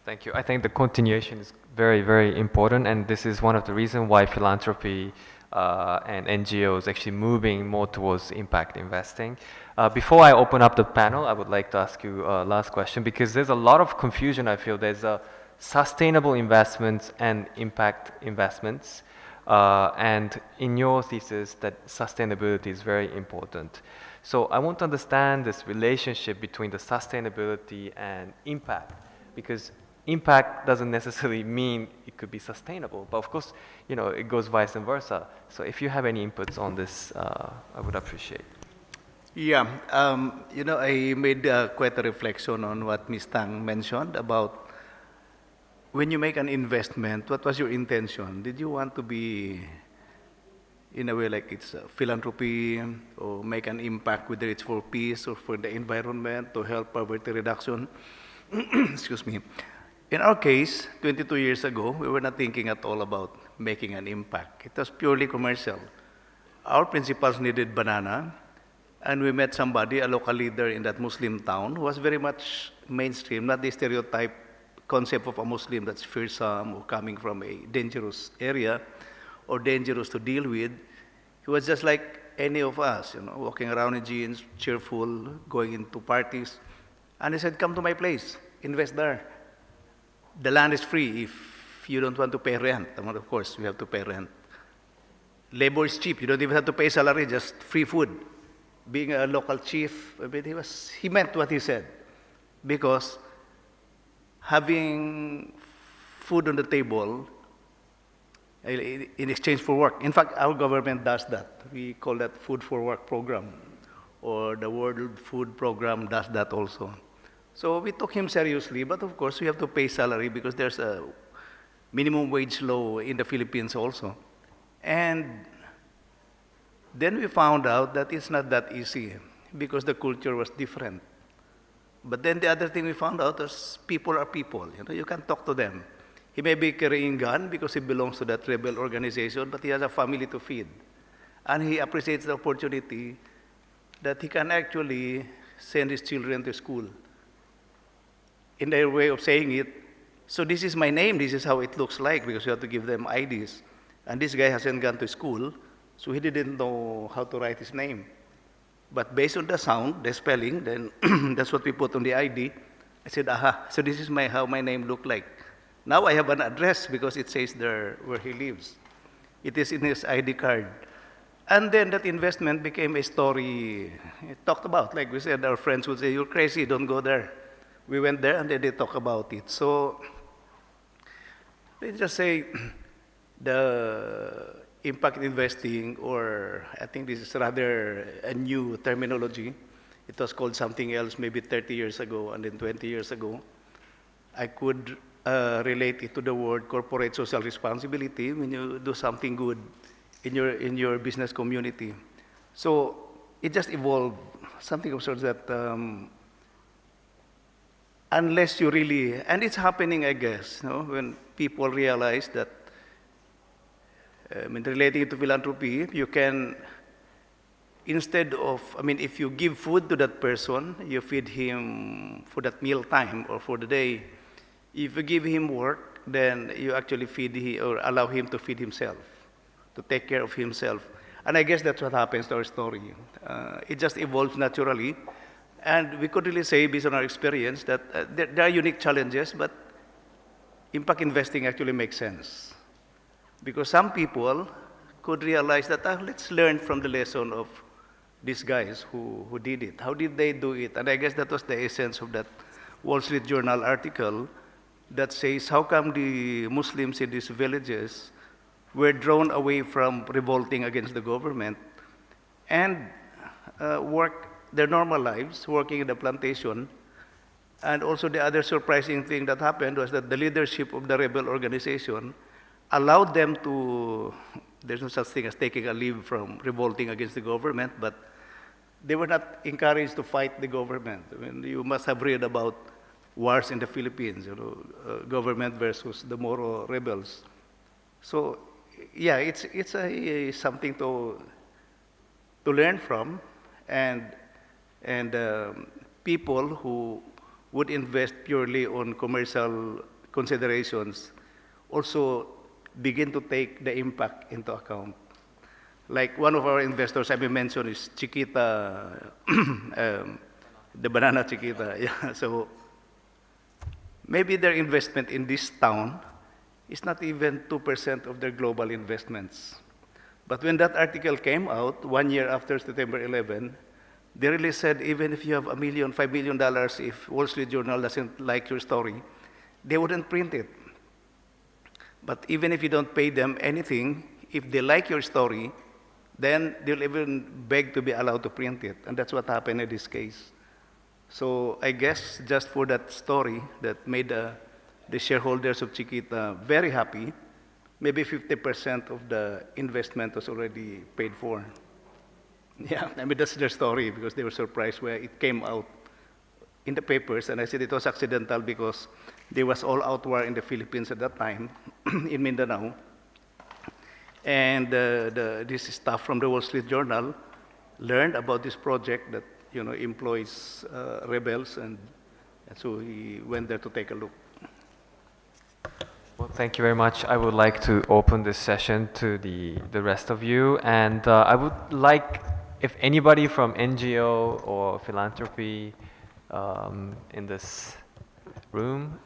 Thank you. I think the continuation is very, very important, and this is one of the reasons why philanthropy and NGOs actually moving more towards impact investing. Before I open up the panel, I would like to ask you a last question, because there's a lot of confusion. I feel there's sustainable investments and impact investments, and in your thesis that sustainability is very important. So I want to understand this relationship between the sustainability and impact, because impact doesn't necessarily mean it could be sustainable, but of course, it goes vice versa. So if you have any inputs on this, I would appreciate. Yeah, I made quite a reflection on what Ms. Tang mentioned about when you make an investment, what was your intention? Did you want to be, in a way, like it's philanthropy, or make an impact, whether it's for peace or for the environment, to help poverty reduction? Excuse me. In our case, 22 years ago, we were not thinking at all about making an impact. It was purely commercial. Our principals needed banana, and we met somebody, a local leader in that Muslim town, who was very much mainstream, not the stereotype concept of a Muslim that's fearsome or coming from a dangerous area or dangerous to deal with. He was just like any of us, walking around in jeans, cheerful, going into parties. And he said, come to my place, invest there. The land is free if you don't want to pay rent. And of course, we have to pay rent. Labor is cheap. You don't even have to pay salary, just free food. Being a local chief, he meant what he said. Because having food on the table in exchange for work. In fact, our government does that. We call that Food for Work program. Or the World Food Program does that also. So we took him seriously, but of course we have to pay salary because there's a minimum wage law in the Philippines also. And then we found out that it's not that easy because the culture was different. But then the other thing we found out is people are people. You can talk to them. He may be carrying gun because he belongs to that rebel organization, but he has a family to feed. And he appreciates the opportunity that he can actually send his children to school. In their way of saying it, so this is my name, this is how it looks like, because you have to give them IDs. And this guy hasn't gone to school, so he didn't know how to write his name. But based on the sound, the spelling, then that's what we put on the ID. I said, aha, so this is how my name looked like. Now I have an address because it says there where he lives. It is in his ID card. And then that investment became a story talked about. Like we said, our friends would say, you're crazy, don't go there. We went there and then they talk about it. So let's just say the impact investing, or I think this is rather a new terminology. It was called something else maybe 30 years ago and then 20 years ago. I could relate it to the word corporate social responsibility when you do something good in your business community. So it just evolved, something of sorts that unless you really, and it's happening, I guess, when people realize that Relating it to philanthropy, you can, instead of, if you give food to that person, you feed him for that meal time or for the day. If you give him work, then you actually or allow him to feed himself, to take care of himself. And I guess that's what happens to our story. It just evolves naturally. And we could really say, based on our experience, that there are unique challenges, but impact investing actually makes sense. Because some people could realize that, let's learn from the lesson of these guys who did it. How did they do it? And I guess that was the essence of that Wall Street Journal article that says, how come the Muslims in these villages were drawn away from revolting against the government and work their normal lives, working in the plantation. And also the other surprising thing that happened was that the leadership of the rebel organization allowed them to, there's no such thing as taking a leave from revolting against the government, but they were not encouraged to fight the government. You must have read about wars in the Philippines, government versus the Moro rebels. So, yeah, it's something to learn from, and people who would invest purely on commercial considerations also begin to take the impact into account. Like one of our investors I mentioned is Chiquita, the banana Chiquita. Yeah, so maybe their investment in this town is not even 2% of their global investments. But when that article came out 1 year after September 11, they really said, even if you have $1 million, $5 million, if Wall Street Journal doesn't like your story, they wouldn't print it. But even if you don't pay them anything, if they like your story, then they'll even beg to be allowed to print it. And that's what happened in this case. So I guess just for that story that made the shareholders of Chiquita very happy, maybe 50% of the investment was already paid for. Yeah, that's their story, because they were surprised where it came out in the papers. And I said it was accidental because there was all-out war in the Philippines at that time, in Mindanao. And this staff from the Wall Street Journal learned about this project that employs rebels, and so he went there to take a look. Well, thank you very much. I would like to open this session to the rest of you, and I would like, if anybody from NGO or philanthropy in this room.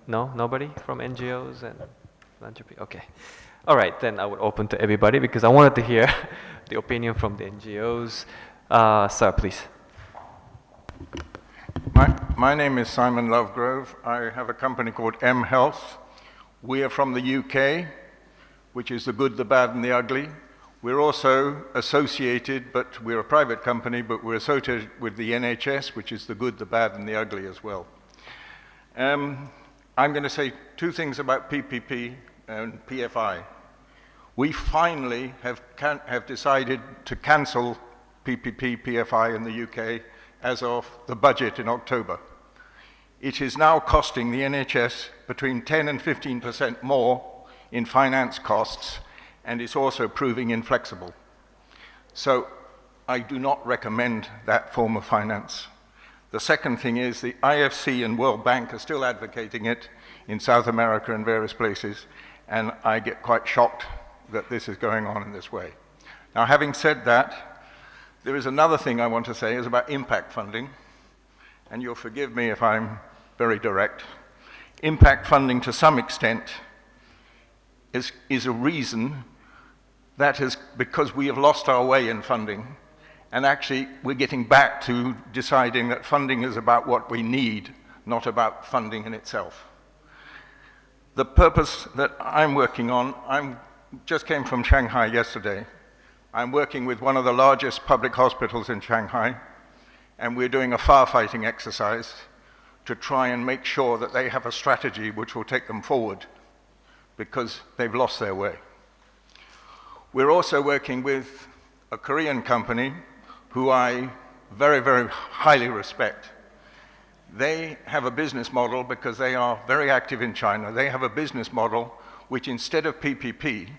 No, nobody from NGOs and philanthropy? Okay. All right, then I would open to everybody because I wanted to hear the opinion from the NGOs. Sir, please. My name is Simon Lovegrove. I have a company called M Health. We are from the UK, which is the good, the bad, and the ugly. We're also associated, but we're a private company, but we're associated with the NHS, which is the good, the bad, and the ugly as well. I'm going to say two things about PPP and PFI. We finally have decided to cancel PPP, PFI in the UK as of the budget in October. It is now costing the NHS between 10 and 15% more in finance costs, and it's also proving inflexible. So I do not recommend that form of finance. The second thing is the IFC and World Bank are still advocating it in South America and various places, and I get quite shocked that this is going on in this way. Now, having said that, there is another thing I want to say is about impact funding, and you'll forgive me if I'm very direct. Impact funding, to some extent, is a reason that is because we have lost our way in funding, and actually we're getting back to deciding that funding is about what we need, not about funding in itself. The purpose that I'm working on, I just came from Shanghai yesterday. I'm working with one of the largest public hospitals in Shanghai, and we're doing a firefighting exercise to try and make sure that they have a strategy which will take them forward, because they've lost their way. We're also working with a Korean company who I very, very highly respect. They have a business model, because they are very active in China. They have a business model which, instead of PPP,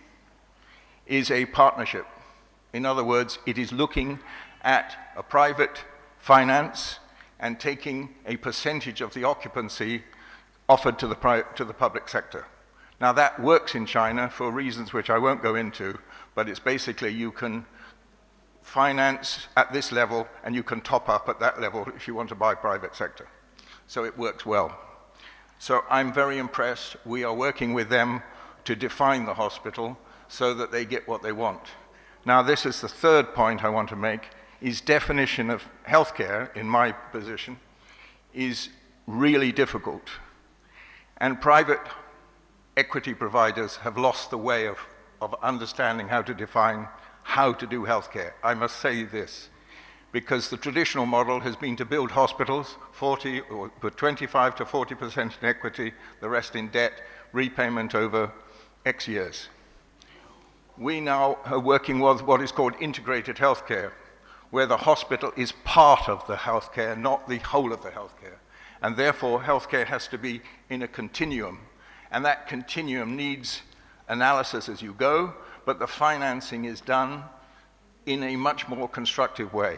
is a partnership. In other words, it is looking at a private finance and taking a percentage of the occupancy offered to the public sector. Now that works in China for reasons which I won't go into, but it's basically you can finance at this level and you can top up at that level if you want to buy private sector. So it works well. So I'm very impressed. We are working with them to define the hospital so that they get what they want. Now this is the third point I want to make, is definition of healthcare, in my position, is really difficult. And private equity providers have lost the way of understanding how to define how to do healthcare. I must say this, because the traditional model has been to build hospitals, 40 or put 25 to 40% in equity, the rest in debt, repayment over X years. We now are working with what is called integrated healthcare, where the hospital is part of the healthcare, not the whole of the healthcare. And therefore, healthcare has to be in a continuum. And that continuum needs analysis as you go, but the financing is done in a much more constructive way.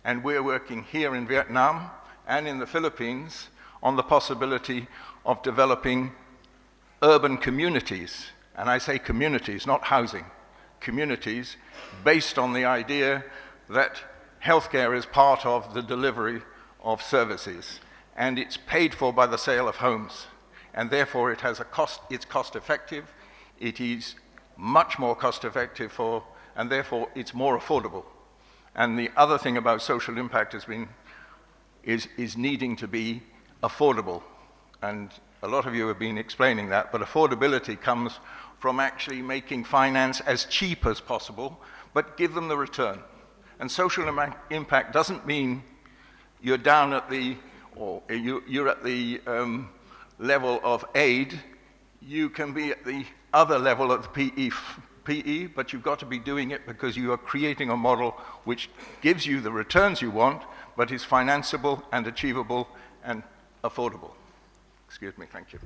And we're working here in Vietnam and in the Philippines on the possibility of developing urban communities. And I say communities, not housing. Communities based on the idea that healthcare is part of the delivery of services. And it's paid for by the sale of homes. And therefore it has a cost, it's cost effective, it is much more cost effective and therefore it's more affordable. And the other thing about social impact is needing to be affordable. And a lot of you have been explaining that, but affordability comes from actually making finance as cheap as possible, but give them the return. And social impact doesn't mean you're down at you're at the level of aid. You can be at the other level of the PE, but you've got to be doing it because you are creating a model which gives you the returns you want, but is financeable and achievable and affordable. Excuse me, thank you.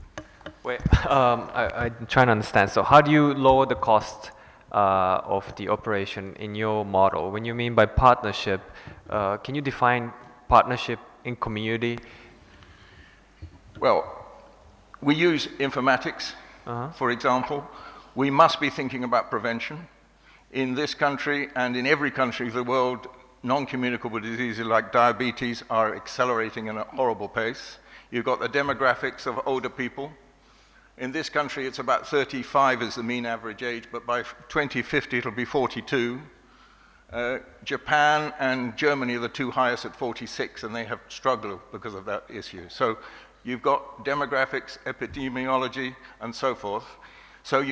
Wait, I'm trying to understand. So how do you lower the cost of the operation in your model? When you mean by partnership, can you define partnership in community? Well, we use informatics, for example. We must be thinking about prevention. In this country and in every country of the world, non-communicable diseases like diabetes are accelerating at a horrible pace. You've got the demographics of older people. In this country, it's about 35 is the mean average age, but by 2050, it'll be 42. Japan and Germany are the two highest at 46, and they have struggled because of that issue. So you've got demographics, epidemiology, and so forth. So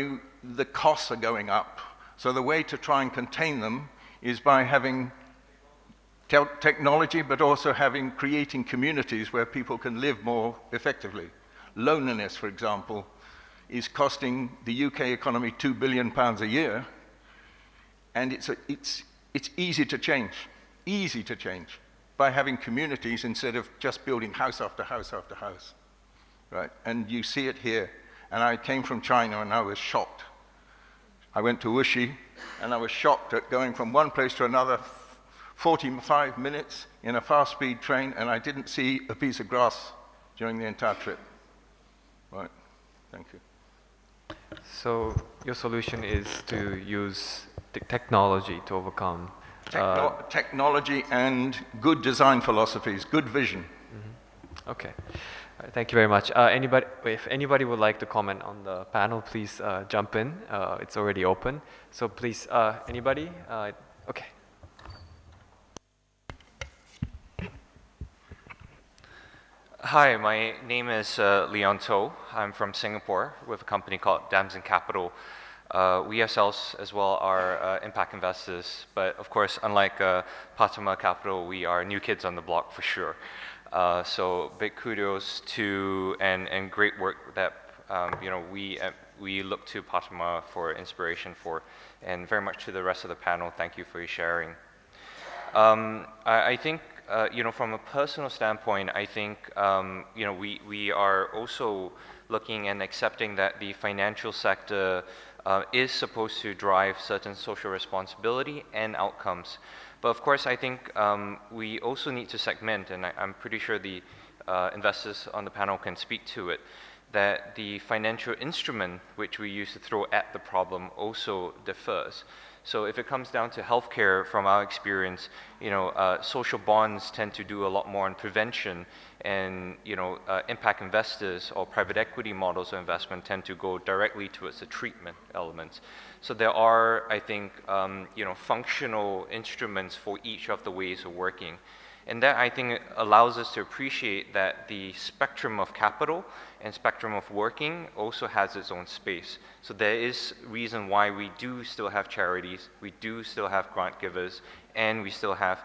the costs are going up. So the way to try and contain them is by having technology, but also creating communities where people can live more effectively. Loneliness, for example, is costing the UK economy £2 billion a year, and it's easy to change by having communities instead of just building house after house after house, right? And you see it here. And I came from China and I was shocked. I went to Wuxi and I was shocked at going from one place to another 45 minutes in a fast-speed train, and I didn't see a piece of grass during the entire trip. Right, thank you. So your solution is to use the technology to overcome technology and good design philosophies, good vision. Mm-hmm. Okay. All right, thank you very much. If anybody would like to comment on the panel, please jump in. It's already open. So please, anybody? Okay. Hi, my name is Leon To. I'm from Singapore with a company called Damson Capital. We ourselves as well are impact investors, but of course, unlike Patama Capital, we are new kids on the block for sure. So big kudos to and great work that we look to Patama for inspiration for, and very much to the rest of the panel. Thank you for your sharing. I think from a personal standpoint, I think we are also looking and accepting that the financial sector is supposed to drive certain social responsibility and outcomes. But of course, I think we also need to segment, and I'm pretty sure the investors on the panel can speak to it, that the financial instrument which we use to throw at the problem also differs. So if it comes down to healthcare, from our experience, social bonds tend to do a lot more on prevention, and impact investors or private equity models of investment tend to go directly towards the treatment elements. So there are, I think, functional instruments for each of the ways of working. And that, I think, allows us to appreciate that the spectrum of capital and spectrum of working also has its own space. So there is reason why we do still have charities, we do still have grant givers, and we still have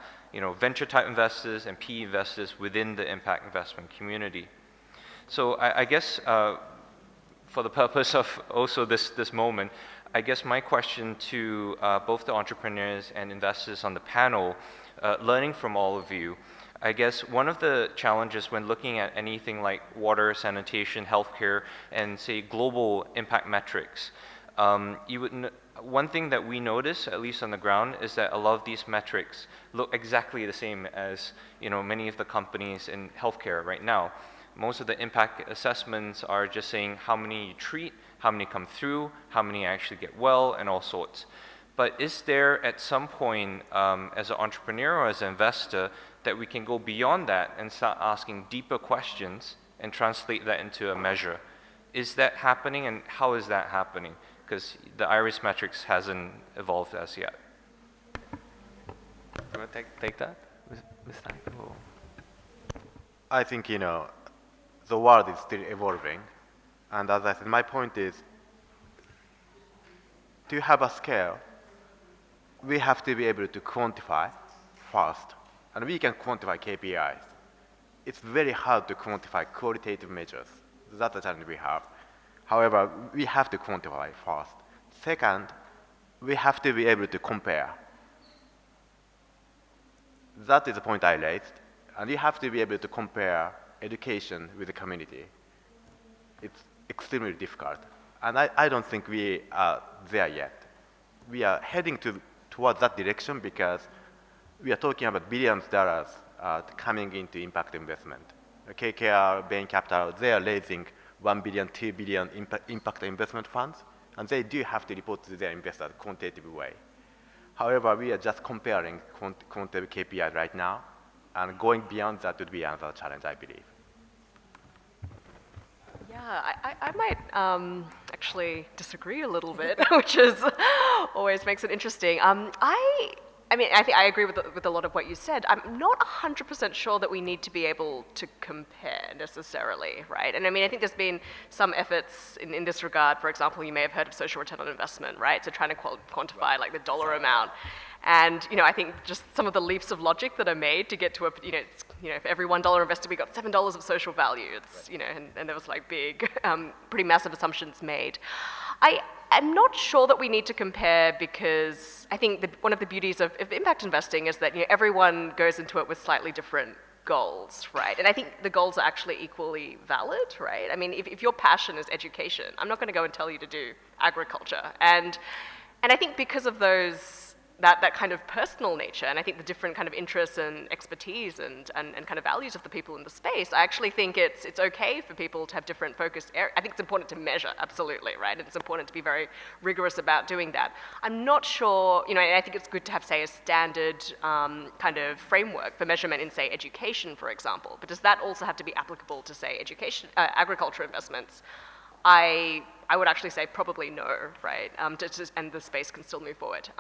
venture type investors and PE investors within the impact investment community. So I guess for the purpose of also this moment, I guess my question to both the entrepreneurs and investors on the panel, learning from all of you, I guess one of the challenges when looking at anything like water, sanitation, healthcare, and say global impact metrics, one thing that we notice, at least on the ground, is that a lot of these metrics look exactly the same as many of the companies in healthcare right now. Most of the impact assessments are just saying how many you treat, how many come through, how many actually get well, and all sorts. But is there at some point, as an entrepreneur or as an investor, that we can go beyond that and start asking deeper questions and translate that into a measure? Is that happening, and how is that happening? Because the IRIS metrics hasn't evolved as yet. You want to take that, Ms. Thuc? I think, the world is still evolving. And as I said, my point is, to have a scale, we have to be able to quantify first. And we can quantify KPIs. It's very hard to quantify qualitative measures. That's the challenge we have. However, we have to quantify first. Second, we have to be able to compare. That is the point I raised. And you have to be able to compare education with the community. It's extremely difficult. And I don't think we are there yet. We are heading towards that direction because we are talking about billions of dollars coming into impact investment. KKR, Bain Capital, they are raising 1 billion, 2 billion impact investment funds, and they do have to report to their investors quantitative way. However, we are just comparing quantitative KPIs right now, and going beyond that would be another challenge, I believe. Yeah, I might actually disagree a little bit, which is always makes it interesting. I mean, I think I agree with a lot of what you said. I'm not 100% sure that we need to be able to compare necessarily, right? And I mean, I think there's been some efforts in this regard. For example, you may have heard of social return on investment, right? So trying to quantify like the dollar amount. And I think just some of the leaps of logic that are made to get to a, for every $1 invested, we got $7 of social value. It's, and there was like big, pretty massive assumptions made. I'm not sure that we need to compare because I think one of the beauties of impact investing is that everyone goes into it with slightly different goals, right? And I think the goals are actually equally valid, right? I mean, if your passion is education, I'm not going to go and tell you to do agriculture. And I think because of that kind of personal nature, and I think the different kind of interests and expertise and kind of values of the people in the space, I actually think it's okay for people to have different focused areas. I think it's important to measure, absolutely, right? And it's important to be very rigorous about doing that. I'm not sure, and I think it's good to have, say, a standard kind of framework for measurement in, say, education, for example. But does that also have to be applicable to, say, education, agriculture investments? I would actually say probably no, right? And the space can still move forward.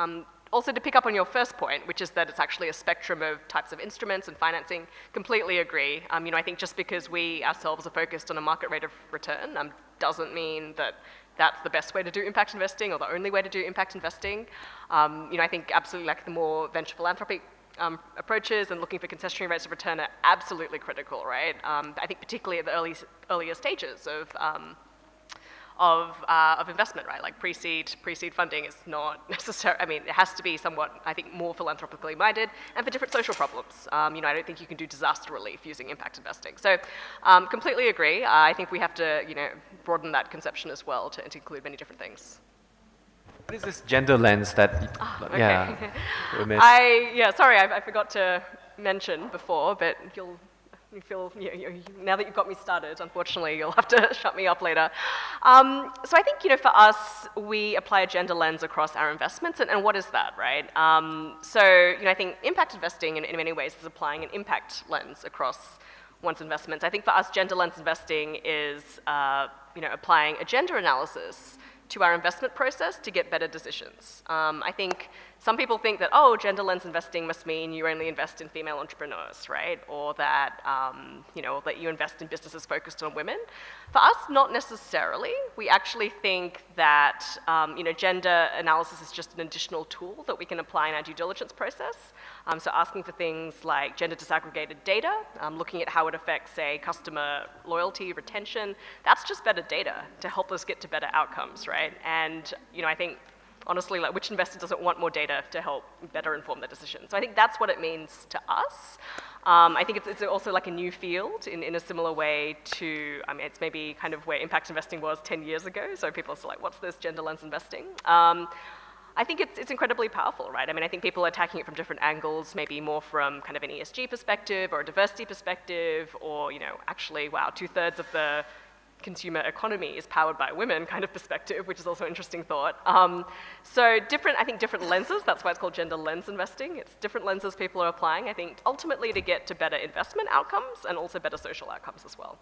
Also, to pick up on your first point, which is that it's actually a spectrum of types of instruments and financing, completely agree. I think just because we ourselves are focused on a market rate of return doesn't mean that that's the best way to do impact investing or the only way to do impact investing. I think absolutely like the more venture philanthropic approaches and looking for concessionary rates of return are absolutely critical, right? I think particularly at the earlier stages of investment, right? Like pre-seed funding is not necessary. I mean, it has to be somewhat, I think, more philanthropically minded and for different social problems. I don't think you can do disaster relief using impact investing. So completely agree. I think we have to, broaden that conception as well to include many different things. What is this gender lens that, Okay. yeah, we missed? Sorry, I forgot to mention before, but now that you've got me started, unfortunately, you'll have to shut me up later. So I think, for us, we apply a gender lens across our investments, and what is that, right? I think impact investing in many ways is applying an impact lens across one's investments. I think for us, gender lens investing is, applying a gender analysis to our investment process to get better decisions. I think some people think that, gender lens investing must mean you only invest in female entrepreneurs, right? Or that, that you invest in businesses focused on women. For us, not necessarily. We actually think that, gender analysis is just an additional tool that we can apply in our due diligence process. So asking for things like gender disaggregated data, looking at how it affects, say, customer loyalty, retention, that's just better data to help us get to better outcomes, right? And, I think, honestly, like, which investor doesn't want more data to help better inform their decisions? So I think that's what it means to us. I think it's also like a new field in a similar way to, it's maybe kind of where impact investing was 10 years ago. So people are still like, what's this gender lens investing? I think it's incredibly powerful, right? I think people are attacking it from different angles, maybe more from kind of an ESG perspective or a diversity perspective, or, actually, wow, 2/3 of the consumer economy is powered by women kind of perspective, which is also an interesting thought. So different lenses, that's why it's called gender lens investing. It's different lenses people are applying, I think, ultimately to get to better investment outcomes and also better social outcomes as well.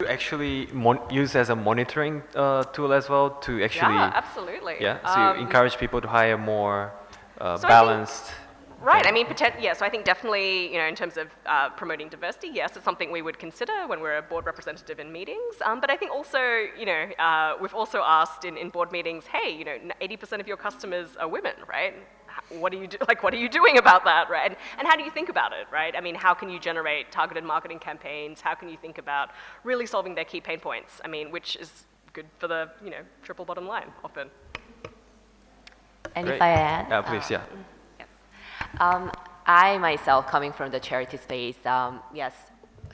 You actually use as a monitoring tool as well to actually... Yeah, absolutely. Yeah, so you encourage people to hire more so balanced... Right, so I think definitely, in terms of promoting diversity, yes, it's something we would consider when we're a board representative in meetings. But I think also, we've also asked in board meetings, hey, 80% of your customers are women, right? What are you doing about that, right? And how do you think about it, right? How can you generate targeted marketing campaigns? How can you think about really solving their key pain points? Which is good for the, triple bottom line often. And Great. if I add? Yeah, please, yeah. I myself, coming from the charity space, yes,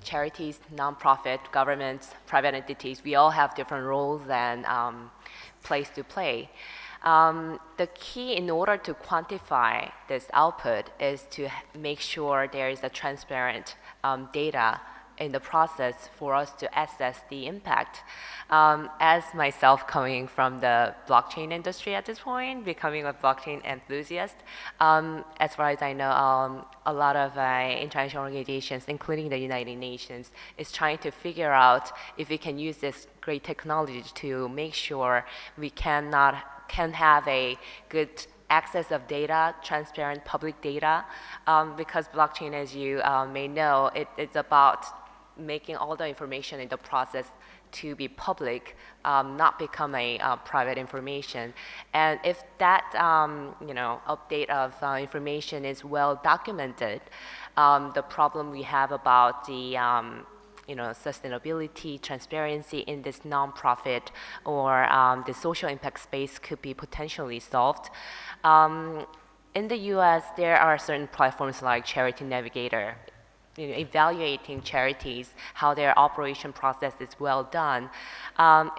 charities, nonprofit, governments, private entities, we all have different roles and place to play. The key in order to quantify this output is to make sure there is a transparent data in the process for us to assess the impact. As myself coming from the blockchain industry at this point, becoming a blockchain enthusiast, as far as I know, a lot of international organizations, including the United Nations, is trying to figure out if we can use this great technology to make sure we can have a good access of data, transparent public data, because blockchain, as you may know, it's about making all the information in the process to be public, not become a private information. And if that update of information is well documented, the problem we have about the sustainability, transparency in this nonprofit or the social impact space could be potentially solved. In the US, there are certain platforms like Charity Navigator, evaluating charities, how their operation process is well done.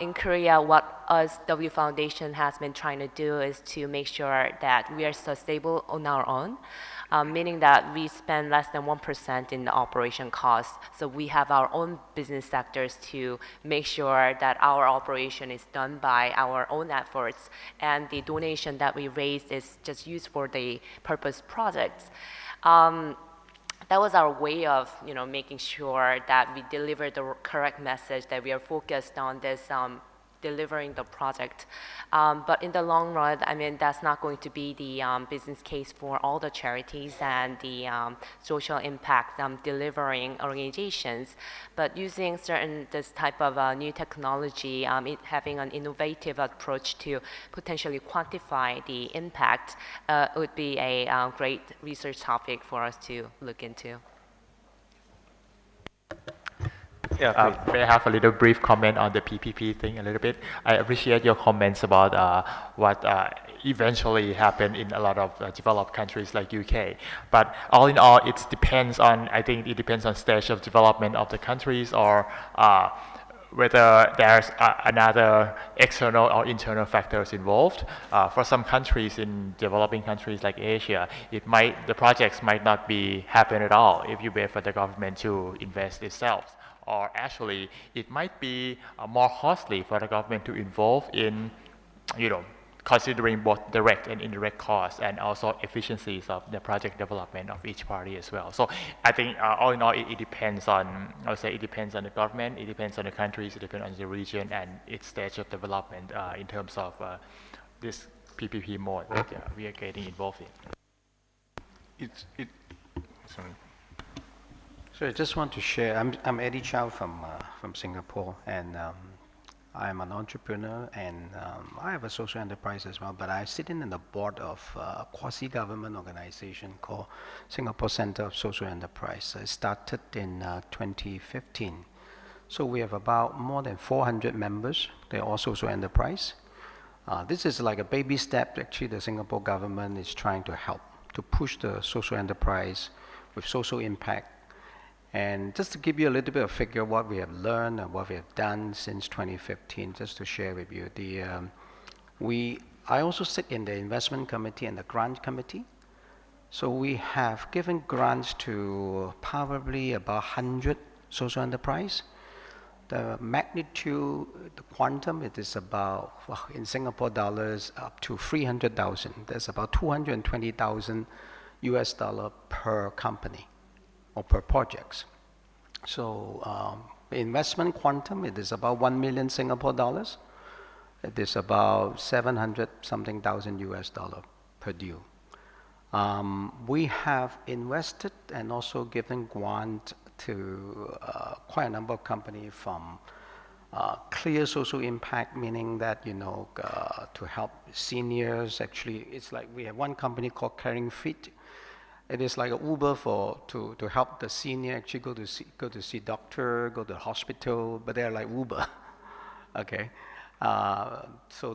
In Korea, what us, W Foundation, has been trying to do is to make sure that we are sustainable on our own, meaning that we spend less than 1% in the operation costs. So we have our own business sectors to make sure that our operation is done by our own efforts, and the donation that we raise is just used for the purpose projects. That was our way of, making sure that we deliver the correct message, that we are focused on this delivering the project. But in the long run, that's not going to be the business case for all the charities and the social impact delivering organizations. But using this type of new technology, having an innovative approach to potentially quantify the impact would be a great research topic for us to look into. Yeah, may I have a little brief comment on the PPP thing a little bit? I appreciate your comments about what eventually happened in a lot of developed countries like UK. But all in all, I think it depends on stage of development of the countries, or whether there's another external or internal factors involved. For some countries in developing countries like Asia, the projects might not be happen at all if you wait for the government to invest itself. Or actually, it might be more costly for the government to involve in, considering both direct and indirect costs and also efficiencies of the project development of each party as well. So I think all in all, it depends on, I would say it depends on the government, it depends on the countries, it depends on the region and its stage of development in terms of this PPP mode that we are getting involved in. Sorry. So I just want to share, I'm Eddie Chau from Singapore, and I'm an entrepreneur, and I have a social enterprise as well, but I sit in the board of a quasi-government organization called Singapore Center of Social Enterprise. It started in 2015. So we have about more than 400 members. They're all social enterprise. This is like a baby step. Actually, the Singapore government is trying to help to push the social enterprise with social impact. And just to give you a little bit of figure what we have learned and what we have done since 2015, just to share with you. I also sit in the investment committee and the grant committee. So we have given grants to probably about 100 social enterprise. The magnitude, the quantum, it is about, in Singapore dollars, up to 300,000. That's about 220,000 US dollar per company or per projects. So investment quantum, it is about 1 million Singapore dollars. It is about 700 something thousand US dollar per deal. We have invested and also given grant to quite a number of companies from clear social impact, meaning that, to help seniors. Actually, it's like we have one company called Caring Fit. It is like an Uber to help the senior actually go to see doctor, go to the hospital, but they're like Uber. Okay, so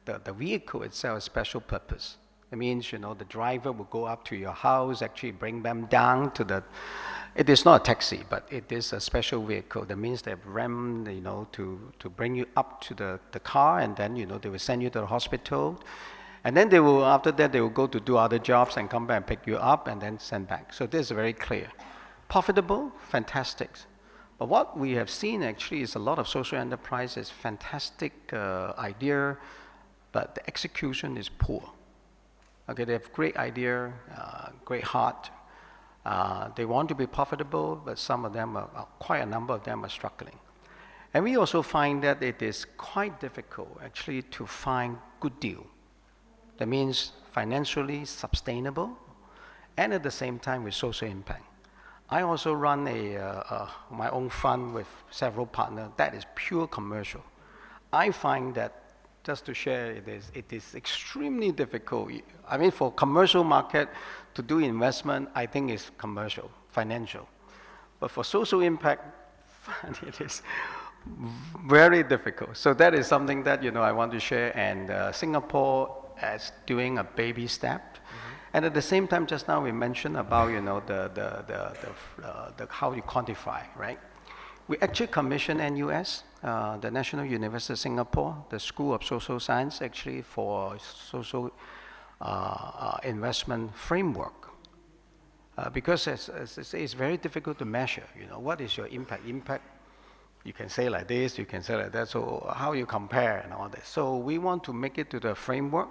the vehicle itself has special purpose. It means the driver will go up to your house, actually bring them down to the. It is not a taxi, but it is a special vehicle. That means they have RAM, to bring you up to the car, and then they will send you to the hospital. And then after that, they will go to do other jobs and come back and pick you up and then send back. So this is very clear. Profitable, fantastic. But what we have seen actually is a lot of social enterprises, fantastic idea, but the execution is poor. Okay, they have great idea, great heart. They want to be profitable, but quite a number of them are struggling. And we also find that it is quite difficult actually to find good deal. That means financially sustainable, and at the same time with social impact. I also run my own fund with several partners that is pure commercial. I find that, just to share, it is extremely difficult. I mean, for commercial market to do investment, I think is commercial, financial. But for social impact, it is very difficult. So that is something that I want to share, and Singapore as doing a baby step. And at the same time, just now we mentioned about the how you quantify, right? We actually commissioned NUS, the National University of Singapore, the School of Social Science, actually for social investment framework, because it's very difficult to measure. What is your impact? Impact, you can say like this, you can say like that. So how you compare and all this. So we want to make it to the framework.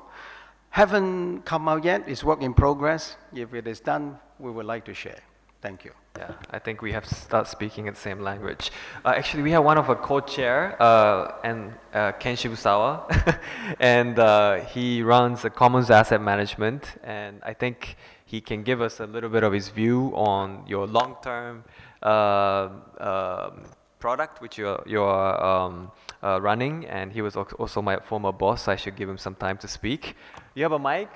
Haven't come out yet. It's work in progress. If it is done, we would like to share. Thank you. Yeah, I think we have to start speaking the same language. Actually, we have one of our co-chair, and Ken Shibusawa, and he runs the Commons Asset Management, and I think he can give us a little bit of his view on your long-term product which you're running, and he was also my former boss, so I should give him some time to speak. You have a mic?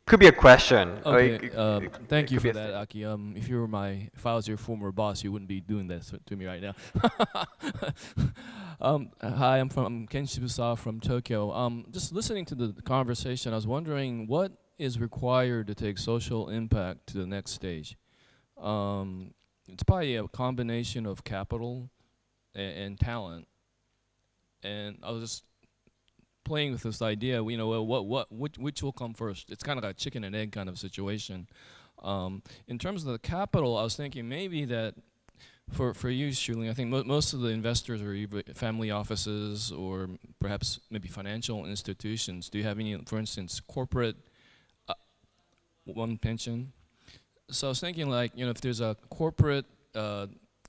could be a question. or Okay, thank it you could be for a that, Aki. If I was your former boss, you wouldn't be doing this to me right now. Hi, I'm Ken Shibusawa from Tokyo. Just listening to the conversation, I was wondering what is required to take social impact to the next stage. It's probably a combination of capital and talent. And I was just playing with this idea, you know, which will come first? It's kind of like a chicken and egg kind of situation. In terms of the capital, I was thinking maybe that for you, Shuling, I think most of the investors are either family offices or perhaps maybe financial institutions. Do you have any, for instance, corporate one pension? So I was thinking, like, you know, if there's a corporate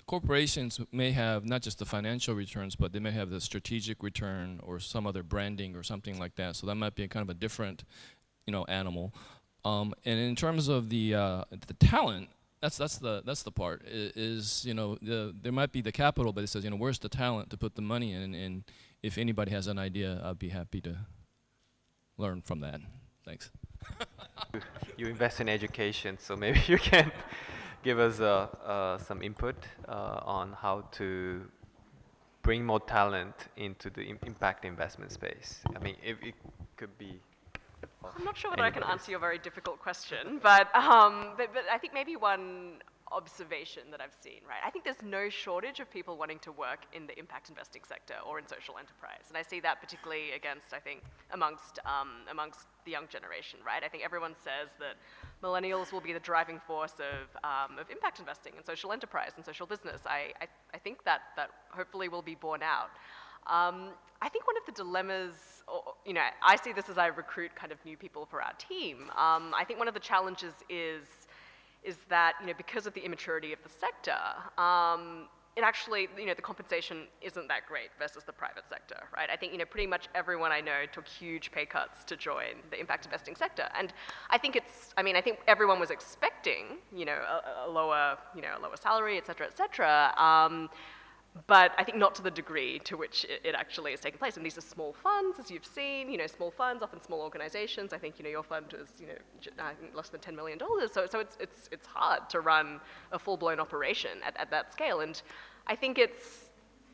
corporations may have not just the financial returns, but they may have the strategic return or some other branding or something like that. So that might be a kind of a different, you know, animal. And in terms of the talent, that's the part. Is you know there might be the capital, but it says, you know, where's the talent to put the money in? And if anybody has an idea, I'd be happy to learn from that. Thanks. You invest in education, so maybe you can give us some input on how to bring more talent into the impact investment space. I mean, it could be. I'm not sure whether I can answer your very difficult question, but I think maybe one observation that I've seen, right? I think there's no shortage of people wanting to work in the impact investing sector or in social enterprise, and I see that particularly amongst the young generation, right? I think everyone says that millennials will be the driving force of impact investing and social enterprise and social business. I think that hopefully will be borne out. I think one of the dilemmas, you know, I see this as I recruit kind of new people for our team. I think one of the challenges is that, you know, because of the immaturity of the sector, it actually, you know, the compensation isn't that great versus the private sector, right? I think, you know, pretty much everyone I know took huge pay cuts to join the impact investing sector. And I think I think everyone was expecting, you know, a lower salary, et cetera, but I think not to the degree to which it actually is taking place. And these are small funds, as you've seen, you know, small funds, often small organizations. I think, you know, your fund is, you know, I think less than $10 million. So it's hard to run a full-blown operation at that scale. And I think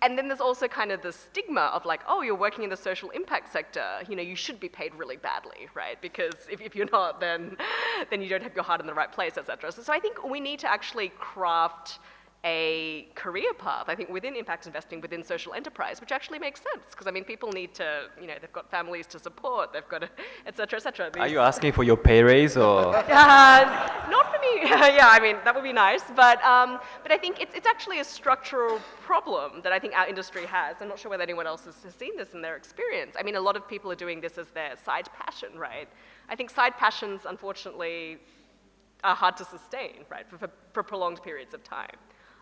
and then there's also kind of the stigma of like, oh, you're working in the social impact sector, you know, you should be paid really badly, right? Because if you're not, then you don't have your heart in the right place, et cetera. So I think we need to actually craft a career path, I think, within impact investing, within social enterprise, which actually makes sense. Because, I mean, people need to, you know, they've got families to support, they've got to, et cetera, et cetera. Are you asking for your pay raise or? Not for me. Yeah, I mean, that would be nice. But I think it's actually a structural problem that I think our industry has. I'm not sure whether anyone else has seen this in their experience. I mean, a lot of people are doing this as their side passion, right? I think side passions, unfortunately, are hard to sustain, right, for prolonged periods of time.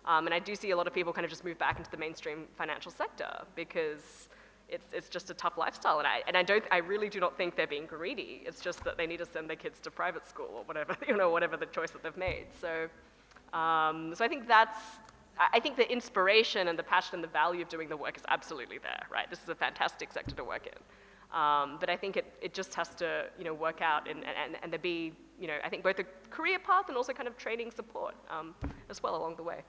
And I do see a lot of people kind of just move back into the mainstream financial sector because it's just a tough lifestyle. And I really do not think they're being greedy. It's just that they need to send their kids to private school or whatever, you know, whatever the choice that they've made. So I think I think the inspiration and the passion and the value of doing the work is absolutely there, right? This is a fantastic sector to work in. But I think it just has to, you know, work out and there be, you know, I think both a career path and also kind of training support as well along the way.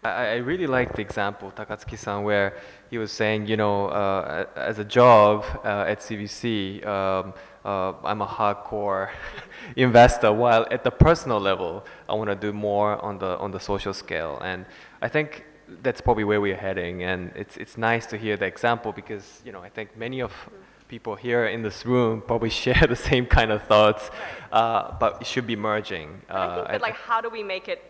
I really like the example, Takatsuki-san, where he was saying, you know, as a job at CVC, I'm a hardcore investor, while at the personal level, I want to do more on the social scale. And I think that's probably where we're heading. And it's nice to hear the example because, you know, I think many of people here in this room probably share the same kind of thoughts, but it should be merging. I think that, like, how do we make it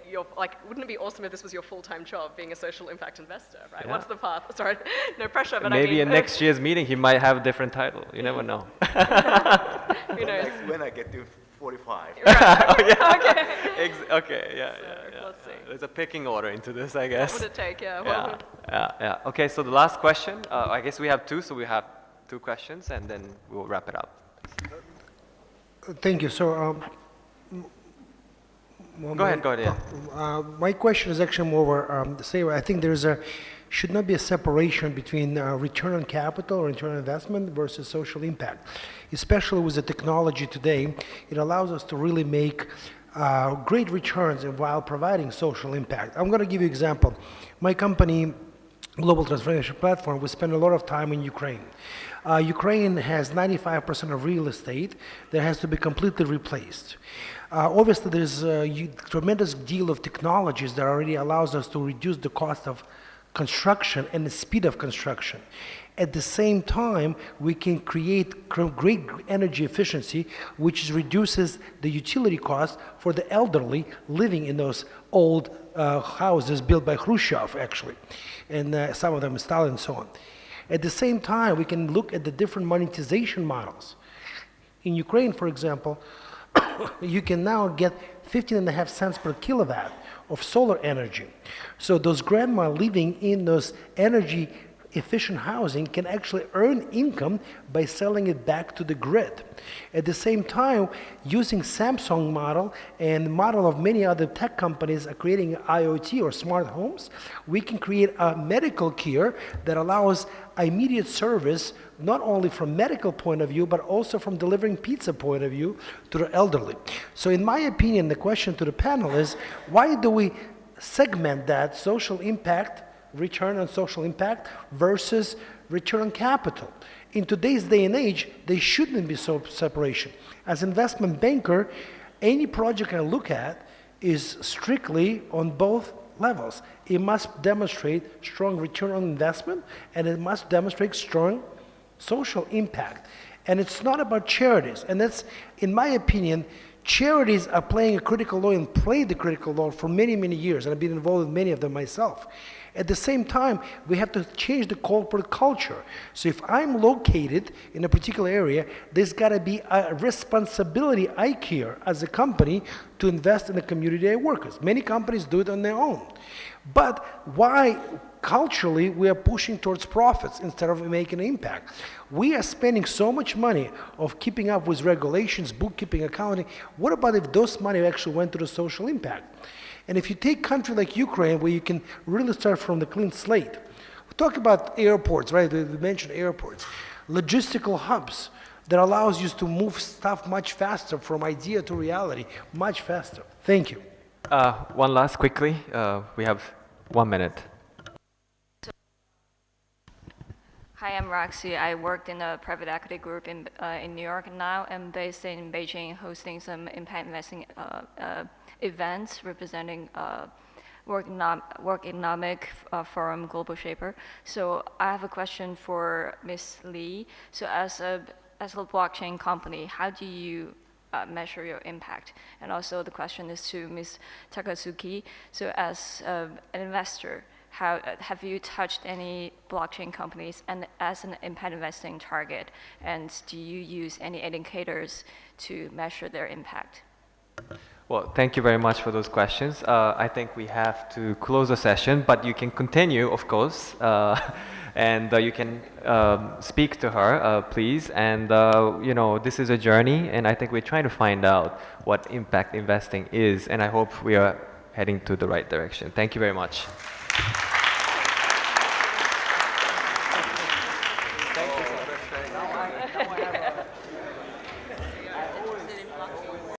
wouldn't it be awesome if this was your full-time job, being a social impact investor, right? Yeah. What's the path? Sorry, no pressure, but maybe in next year's meeting he might have a different title. You never know. Who knows? When I get to 45. Right. Oh, yeah. Okay, yeah. Let's see. There's a picking order into this, I guess. What would it take? Yeah. Yeah. Okay, so the last question. I guess we have two, so we have 2 questions, and then we'll wrap it up. Thank you. So, go ahead. Yeah. My question is actually more over, say, I think there's a should not be a separation between return on capital or return on investment versus social impact. Especially with the technology today, it allows us to really make great returns and while providing social impact. I'm going to give you an example. My company, Global Transformation Platform, we spend a lot of time in Ukraine. Ukraine has 95% of real estate that has to be completely replaced. Obviously, there's a tremendous deal of technologies that already allows us to reduce the cost of construction and the speed of construction. At the same time, we can create great energy efficiency, which reduces the utility cost for the elderly living in those old houses built by Khrushchev, actually, and some of them Stalin and so on. At the same time, we can look at the different monetization models. In Ukraine, for example, you can now get 15.5 cents per kilowatt of solar energy. So those grandma living in those energy efficient housing can actually earn income by selling it back to the grid. At the same time, using Samsung model and the model of many other tech companies are creating IoT or smart homes, we can create a medical care that allows immediate service not only from medical point of view, but also from delivering pizza point of view to the elderly. So in my opinion, the question to the panel is, why do we segment that social impact, return on social impact versus return on capital? In today's day and age, they shouldn't be so separation. As investment banker, any project I look at is strictly on both levels. It must demonstrate strong return on investment, and it must demonstrate strong social impact. And it's not about charities. And that's, in my opinion, charities are playing a critical role and played the critical role for many, many years, and I've been involved with many of them myself. At the same time, we have to change the corporate culture. So if I'm located in a particular area, there's got to be a responsibility I care as a company to invest in the community I work with. Many companies do it on their own. But why culturally we are pushing towards profits instead of making an impact? We are spending so much money of keeping up with regulations, bookkeeping, accounting. What about if those money actually went to the social impact? And if you take a country like Ukraine, where you can really start from the clean slate, we talk about airports, right? We mentioned airports, logistical hubs that allows you to move stuff much faster from idea to reality, much faster. Thank you. One last quickly. We have 1 minute. Hi, I'm Roxy. I worked in a private equity group in New York, and now I'm based in Beijing, hosting some impact investing events representing World Economic Forum Global Shaper. So I have a question for Ms. Lee. So as a blockchain company, how do you measure your impact? And also the question is to Ms. Takatsuki. So as an investor, have you touched any blockchain companies and as an impact investing target? And do you use any indicators to measure their impact? Well, thank you very much for those questions. I think we have to close the session, but you can continue, of course, and you can speak to her, please. And you know, this is a journey, and I think we're trying to find out what impact investing is, and I hope we are heading to the right direction. Thank you very much.